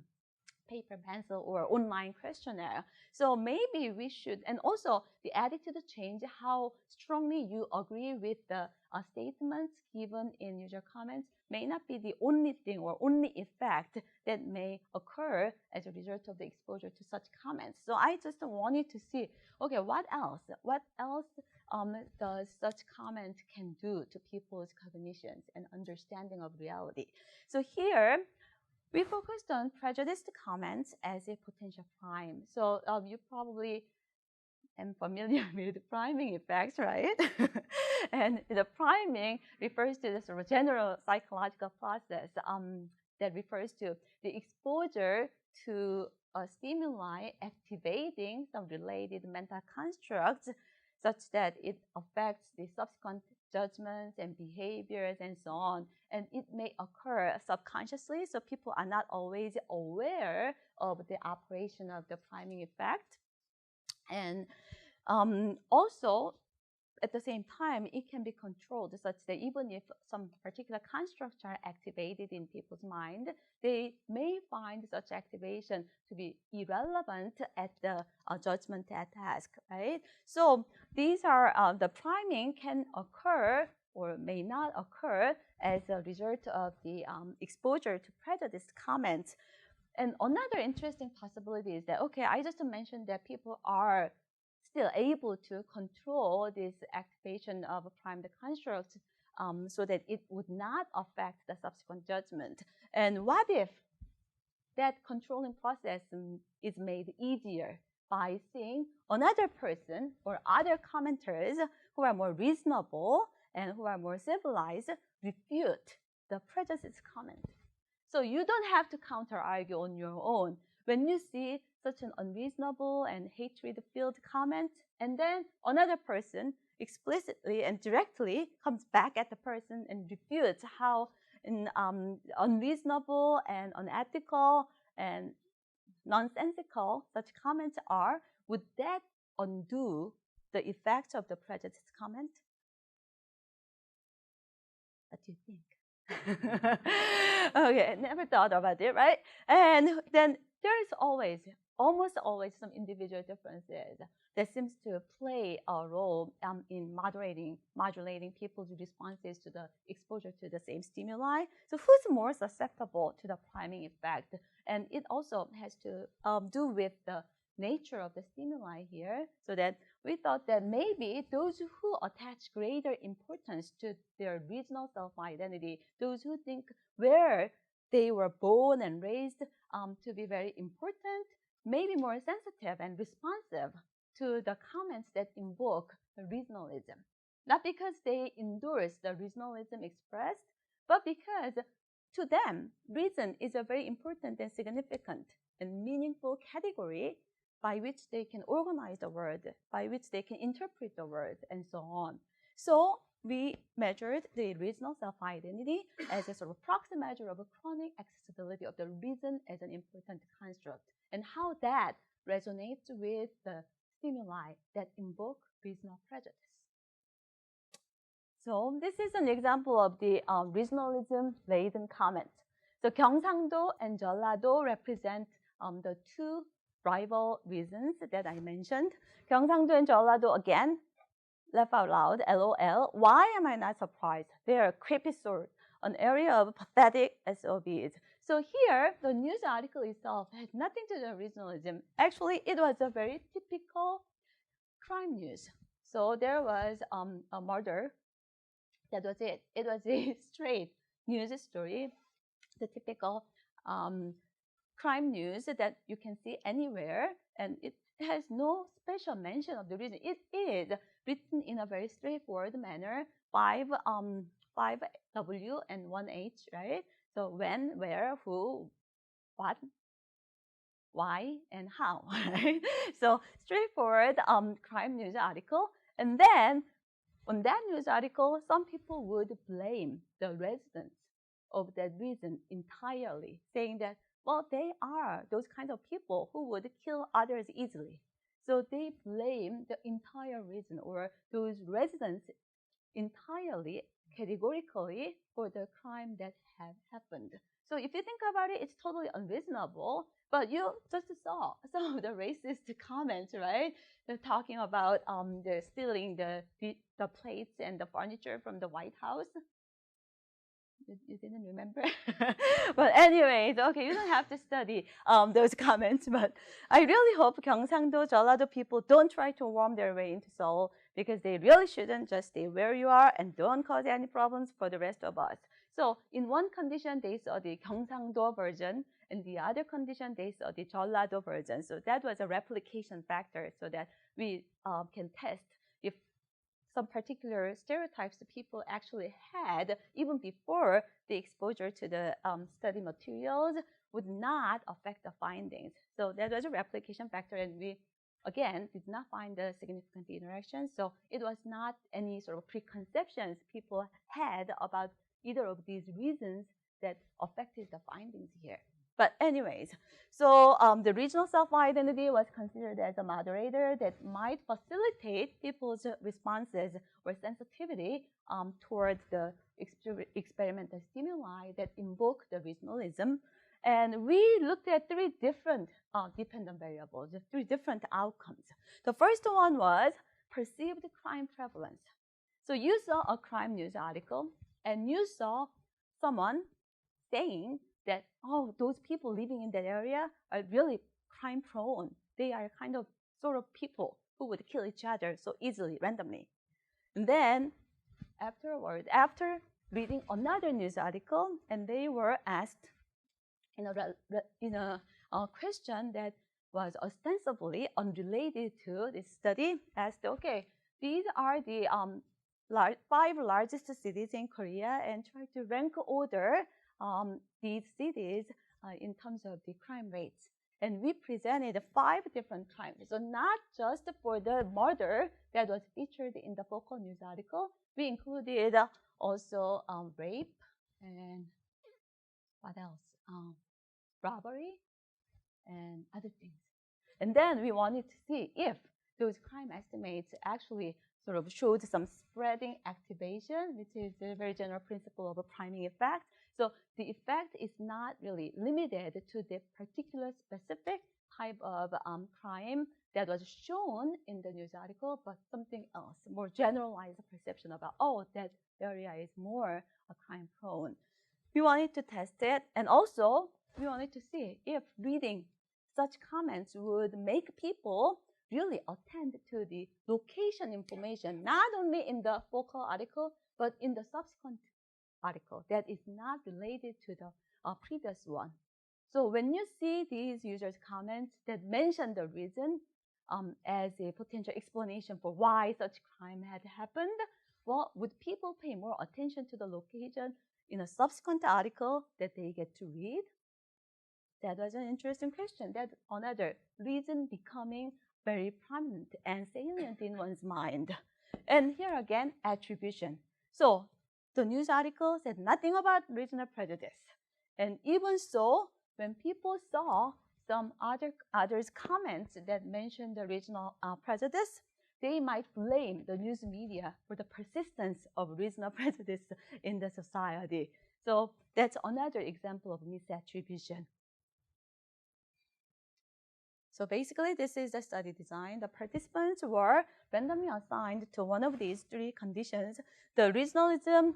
paper, pencil, or online questionnaire. So maybe we should, and also the attitude change, how strongly you agree with the statements given in user comments may not be the only thing or only effect that may occur as a result of the exposure to such comments. So I just wanted to see, okay, what else? What else does such comment can do to people's cognitions and understanding of reality? So here, we focused on prejudiced comments as a potential prime. So you probably am familiar with priming effects, right? And the priming refers to the sort of general psychological process that refers to the exposure to a stimuli activating some related mental constructs such that it affects the subsequent judgments and behaviors and so on. And it may occur subconsciously, so people are not always aware of the operation of the priming effect. And also, at the same time, it can be controlled such that even if some particular constructs are activated in people's mind, they may find such activation to be irrelevant at the judgment task, right? So these are, the priming can occur or may not occur as a result of the exposure to prejudiced comments. And another interesting possibility is that, okay, I just mentioned that people are still able to control this activation of primed constructs so that it would not affect the subsequent judgment. And what if that controlling process is made easier by seeing another person or other commenters who are more reasonable and who are more civilized refute the prejudiced comment? So you don't have to counter-argue on your own. When you see such an unreasonable and hatred-filled comment, and then another person explicitly and directly comes back at the person and refutes how unreasonable and unethical and nonsensical such comments are, would that undo the effect of the prejudiced comment? What do you think? Okay, never thought about it, right? And then there is almost always some individual differences that seems to play a role in modulating people's responses to the exposure to the same stimuli. So who's more susceptible to the priming effect? And it also has to do with the nature of the stimuli here, so that we thought that maybe those who attach greater importance to their regional self-identity, those who think where they were born and raised to be very important, may be more sensitive and responsive to the comments that invoke regionalism. Not because they endorse the regionalism expressed, but because to them, reason is a very important and significant and meaningful category by which they can organize the world, by which they can interpret the world, and so on. So we measured the regional self-identity as a sort of proxy measure of a chronic accessibility of the reason as an important construct, and how that resonates with the stimuli that invoke regional prejudice. So this is an example of the regionalism-laden comment. So 경상도 and 전라도 represent the two rival reasons that I mentioned. 경상도 and 전라도, again, laugh out loud, LOL. Why am I not surprised? They are a creepy sort, an area of pathetic SOBs. So here, the news article itself had nothing to do with regionalism. Actually, it was a very typical crime news. So there was a murder. That was it. It was a straight news story, the typical crime news that you can see anywhere, and it has no special mention of the reason. It is written in a very straightforward manner, 5W and 1H, right? So when, where, who, what, why, and how, right? So straightforward crime news article. And then on that news article, some people would blame the residents of that region entirely, saying that, well, they are those kinds of people who would kill others easily. So they blame the entire region or those residents entirely, categorically, for the crime that had happened. So if you think about it, it's totally unreasonable. But you just saw some of the racist comments, right? They're talking about the stealing the plates and the furniture from the White House. You didn't remember? But anyways, okay, you don't have to study those comments. But I really hope 경상도, 전라도 people don't try to worm their way into Seoul, because they really shouldn't. Just stay where you are and don't cause any problems for the rest of us. So in one condition, they saw the 경상도 version. In the other condition, they saw the 전라도 version. So that was a replication factor, so that we can test if some particular stereotypes that people actually had even before the exposure to the study materials would not affect the findings. So that was a replication factor, and we, again, did not find a significant interaction. So it was not any sort of preconceptions people had about either of these reasons that affected the findings here. But anyways, so the regional self-identity was considered as a moderator that might facilitate people's responses or sensitivity towards the experimental stimuli that invoke the regionalism. And we looked at three different dependent variables, three different outcomes. The first one was perceived crime prevalence. So you saw a crime news article, and you saw someone saying that, oh, those people living in that area are really crime prone. They are kind of sort of people who would kill each other so easily, randomly. And then afterward, after reading another news article, and they were asked in a question that was ostensibly unrelated to this study, asked, okay, these are the 5 largest cities in Korea, and try to rank order these cities in terms of the crime rates. And we presented 5 different crimes. So not just for the murder that was featured in the focal news article, we included also rape and what else? Robbery and other things. And then we wanted to see if those crime estimates actually sort of showed some spreading activation, which is a very general principle of a priming effect. So the effect is not really limited to the particular specific type of crime that was shown in the news article, but something else, more generalized perception about, oh, that area is more crime prone. We wanted to test it, and also we wanted to see if reading such comments would make people really attend to the location information, not only in the focal article, but in the subsequent article that is not related to the previous one. So when you see these users' comments that mention the reason as a potential explanation for why such crime had happened, well, would people pay more attention to the location in a subsequent article that they get to read? That was an interesting question. That's another reason becoming very prominent and salient in one's mind. And here again, attribution. So the news article said nothing about regional prejudice. And even so, when people saw some others' comments that mentioned the regional prejudice, they might blame the news media for the persistence of regional prejudice in the society. So that's another example of misattribution. So basically, this is the study design. The participants were randomly assigned to one of these three conditions. The regionalism,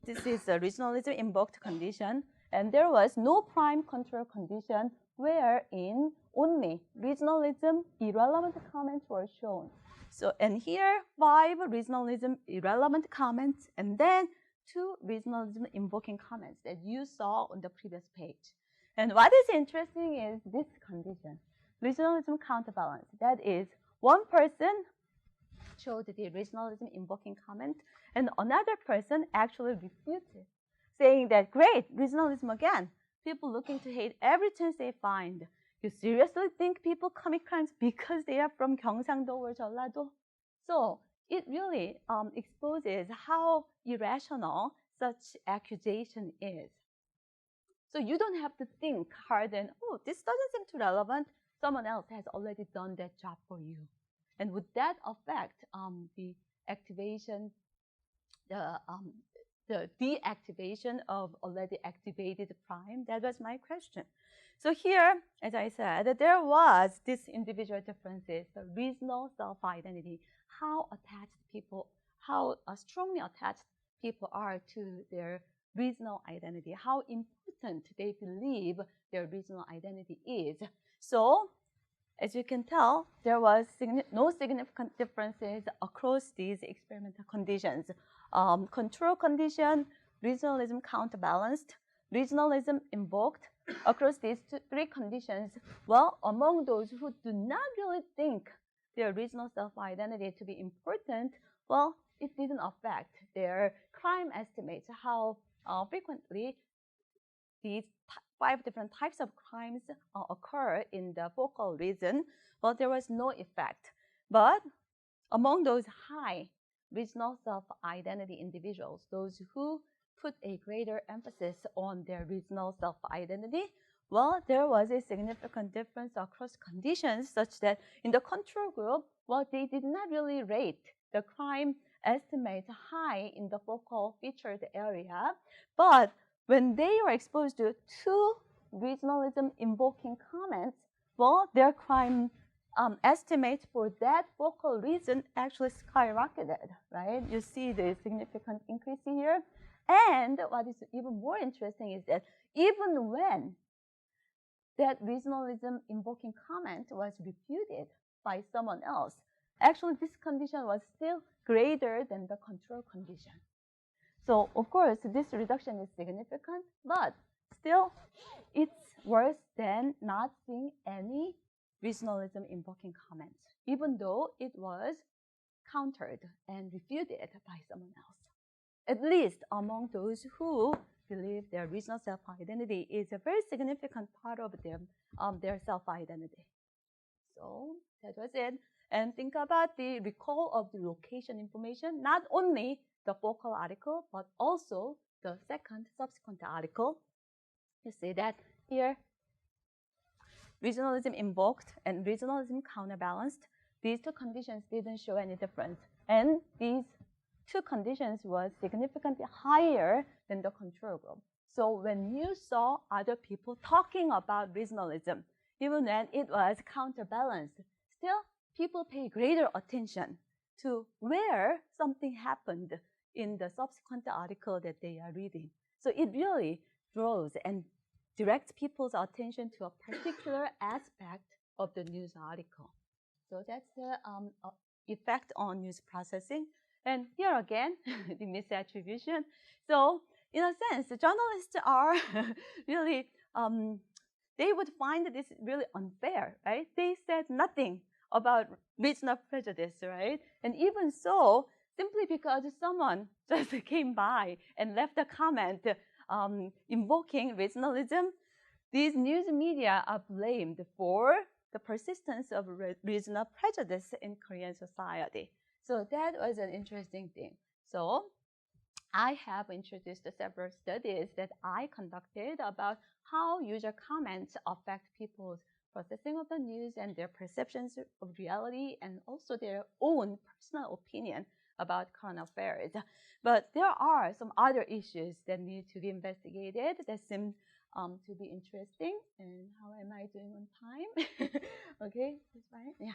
this is the regionalism invoked condition, and there was no prime control condition wherein only regionalism irrelevant comments were shown. So, and here 5 regionalism irrelevant comments, and then 2 regionalism invoking comments that you saw on the previous page. And what is interesting is this condition, regionalism counterbalance. That is, one person showed the regionalism invoking comment, and another person actually refuted, saying that, great, regionalism again. People looking to hate every chance they find. You seriously think people commit crimes because they are from Gyeongsangdo or Jeollado? So it really exposes how irrational such accusation is. So you don't have to think hard and, oh, this doesn't seem too relevant. Someone else has already done that job for you. And would that affect the activation, the deactivation of already activated prime? That was my question. So here, as I said, there was this individual differences, the regional self-identity, how attached people, how strongly attached people are to their regional identity, how important they believe their regional identity is. So, as you can tell, there was no significant differences across these experimental conditions. Control condition, regionalism counterbalanced, regionalism invoked. Across these 3 conditions, well, among those who do not really think their regional self-identity to be important, well, it didn't affect their crime estimates, how frequently these 5 different types of crimes occur in the focal region. Well, there was no effect. But among those high regional self-identity individuals, those who put a greater emphasis on their regional self-identity, well, there was a significant difference across conditions such that in the control group, well, they did not really rate the crime estimate high in the focal featured area. But when they were exposed to 2 regionalism invoking comments, well, their crime estimate for that focal region actually skyrocketed, right? You see the significant increase here. And what is even more interesting is that even when that regionalism invoking comment was refuted by someone else, actually this condition was still greater than the control condition. So, of course, this reduction is significant, but still it's worse than not seeing any regionalism invoking comments, even though it was countered and refuted by someone else. At least among those who believe their regional self-identity is a very significant part of their self-identity. So that was it. And think about the recall of the location information, not only the focal article, but also the second subsequent article. You see that here, regionalism invoked and regionalism counterbalanced. These 2 conditions didn't show any difference. And these 2 conditions was significantly higher than the control group. So when you saw other people talking about regionalism, even when it was counterbalanced, still people pay greater attention to where something happened in the subsequent article that they are reading. So it really draws and directs people's attention to a particular aspect of the news article. So that's the effect on news processing. And here again, the misattribution. So in a sense, the journalists are really, they would find this really unfair, right? They said nothing about regional prejudice, right? And even so, simply because someone just came by and left a comment invoking regionalism, these news media are blamed for the persistence of regional prejudice in Korean society. So that was an interesting thing. So I have introduced several studies that I conducted about how user comments affect people's processing of the news and their perceptions of reality and also their own personal opinion about current affairs. But there are some other issues that need to be investigated that seem to be interesting. And how am I doing on time? Okay, that's fine. Yeah.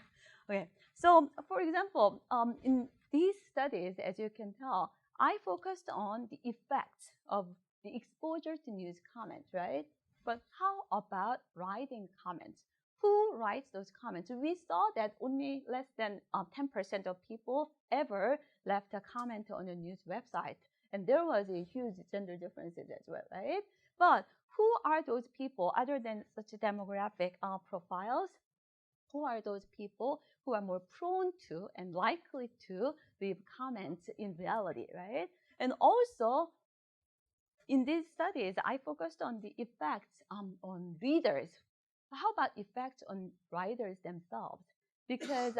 Okay. So, for example, in these studies, as you can tell, I focused on the effects of the exposure to news comment, right? But how about writing comments? Who writes those comments? We saw that only less than 10% of people ever left a comment on a news website. And there was a huge gender differences as well, right? But who are those people other than such demographic profiles? Who are those people who are more prone to and likely to leave comments in reality, right? And also, in these studies, I focused on the effects on readers. How about effects on writers themselves? Because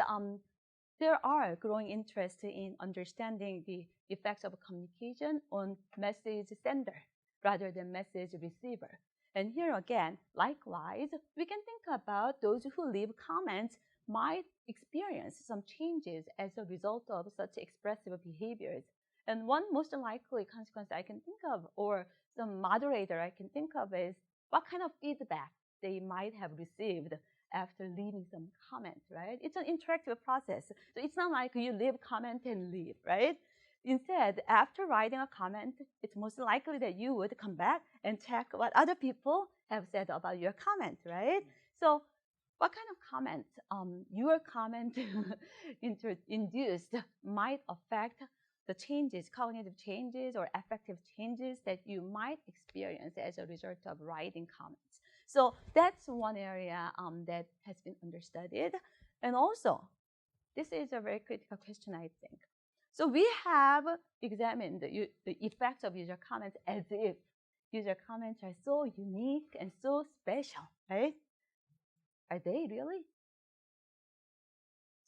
there are growing interest in understanding the effects of communication on message sender rather than message receiver. And here again, likewise, we can think about those who leave comments might experience some changes as a result of such expressive behaviors. And one most likely consequence I can think of, or some moderator I can think of, is what kind of feedback they might have received after leaving some comment, right? It's an interactive process. So it's not like you leave comment and leave, right? Instead, after writing a comment, it's most likely that you would come back and check what other people have said about your comment, right? So what kind of comment your comment induced might affect the changes, cognitive changes or affective changes that you might experience as a result of writing comments. So that's one area that has been understudied. And also, this is a very critical question, I think. So we have examined the effects of user comments as if user comments are so unique and so special, right? Are they really?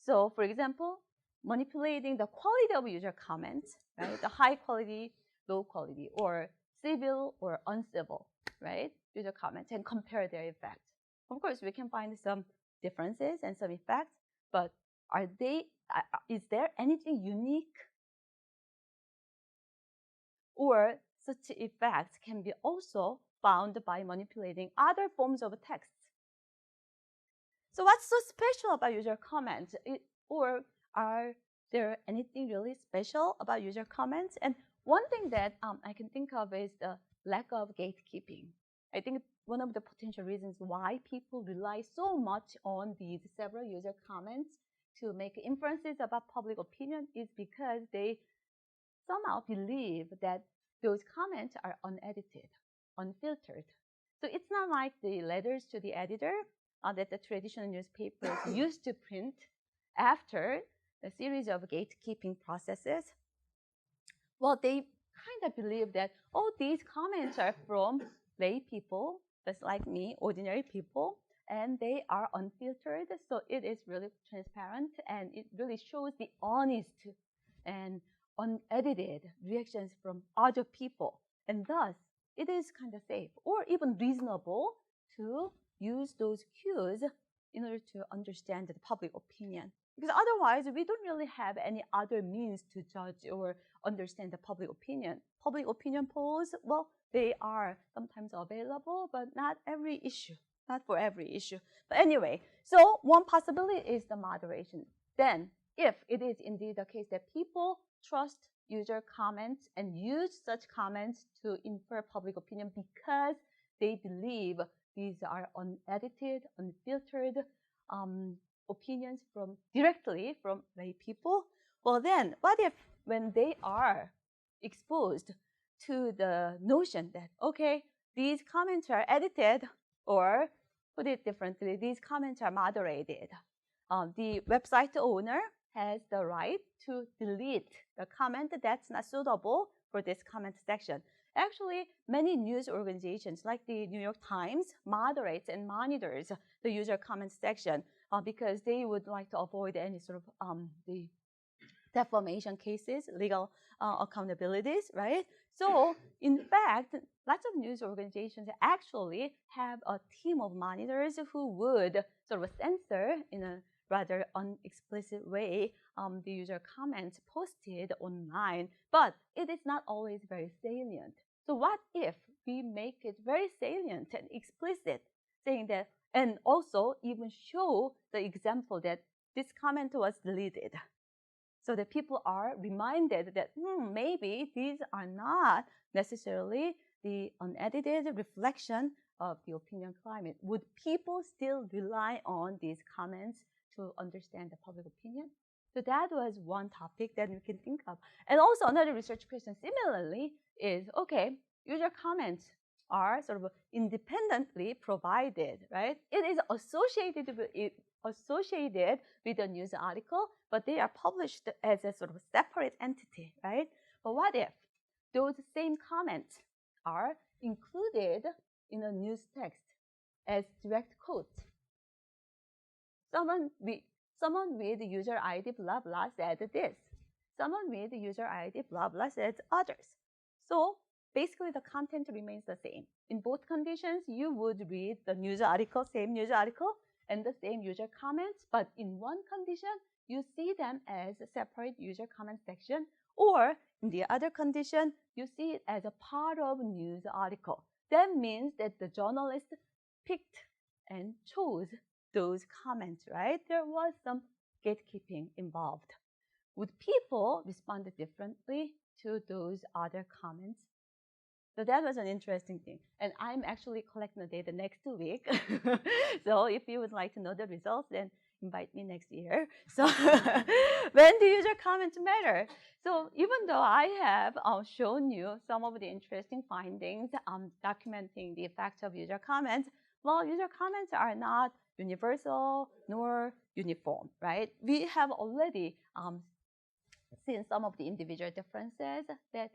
So for example, manipulating the quality of user comments, right? The high quality, low quality, or civil or uncivil, right? User comments and compare their effects. Of course, we can find some differences and some effects, but is there anything unique? Or such effects can be also found by manipulating other forms of text. So what's so special about user comments? Or are there anything really special about user comments? And one thing that I can think of is the lack of gatekeeping. I think one of the potential reasons why people rely so much on these several user comments to make inferences about public opinion is because they somehow believe that those comments are unedited, unfiltered. So it's not like the letters to the editor that the traditional newspapers used to print after a series of gatekeeping processes. Well, they kind of believe that, oh, these comments are from lay people, just like me, ordinary people, and they are unfiltered. So it is really transparent, and it really shows the honest and unedited reactions from other people. And thus, it is kind of safe or even reasonable to use those cues in order to understand the public opinion. Because otherwise, we don't really have any other means to judge or understand the public opinion. Public opinion polls, well, they are sometimes available, but not every issue, not for every issue. But anyway, so one possibility is the moderation. Then, if it is indeed the case that people trust user comments and use such comments to infer public opinion because they believe these are unedited, unfiltered opinions directly from lay people, well then, what if when they are exposed to the notion that, okay, these comments are edited, or put it differently, these comments are moderated. The website owner has the right to delete the comment that's not suitable for this comment section. Actually, many news organizations like the New York Times moderates and monitors the user comment section because they would like to avoid any sort of the defamation cases, legal accountabilities, right? So in fact, lots of news organizations actually have a team of monitors who would sort of censor in a rather unexplicit way the user comments posted online, but it is not always very salient. So what if we make it very salient and explicit, saying that, and also even show the example that this comment was deleted, so that people are reminded that maybe these are not necessarily the unedited reflection of the opinion climate. Would people still rely on these comments to understand the public opinion? So that was one topic that we can think of. And also another research question similarly is, okay, user comments are sort of independently provided, right? It is associated with a news article, but they are published as a sort of separate entity, right? But what if those same comments are included in a news text as direct quotes? Someone with user ID blah blah said this. Someone with user ID blah blah said others. So basically the content remains the same. In both conditions, you would read the news article, same news article, and the same user comments, but in one condition, you see them as a separate user comment section, or in the other condition, you see it as a part of a news article. That means that the journalist picked and chose those comments, right? There was some gatekeeping involved. Would people respond differently to those other comments? So that was an interesting thing. And I'm actually collecting the data next week. So if you would like to know the results, then invite me next year. So when do user comments matter? So even though I have shown you some of the interesting findings documenting the effects of user comments, well, user comments are not universal nor uniform, right? We have already seen some of the individual differences that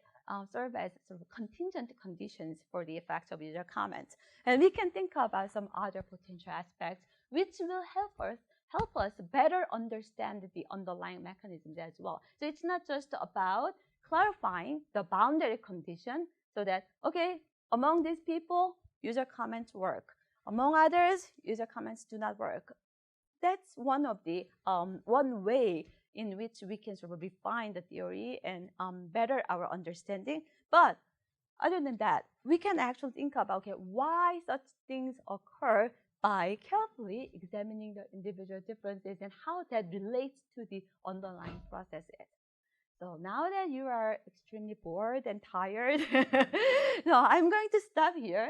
serve as sort of contingent conditions for the effects of user comments. And we can think about some other potential aspects which will help us better understand the underlying mechanisms as well. So it's not just about clarifying the boundary condition so that, okay, among these people, user comments work. Among others, user comments do not work. That's one of the one way in which we can sort of refine the theory and better our understanding. But other than that, we can actually think about, okay, why such things occur by carefully examining the individual differences and how that relates to the underlying processes. So now that you are extremely bored and tired, no, I'm going to stop here.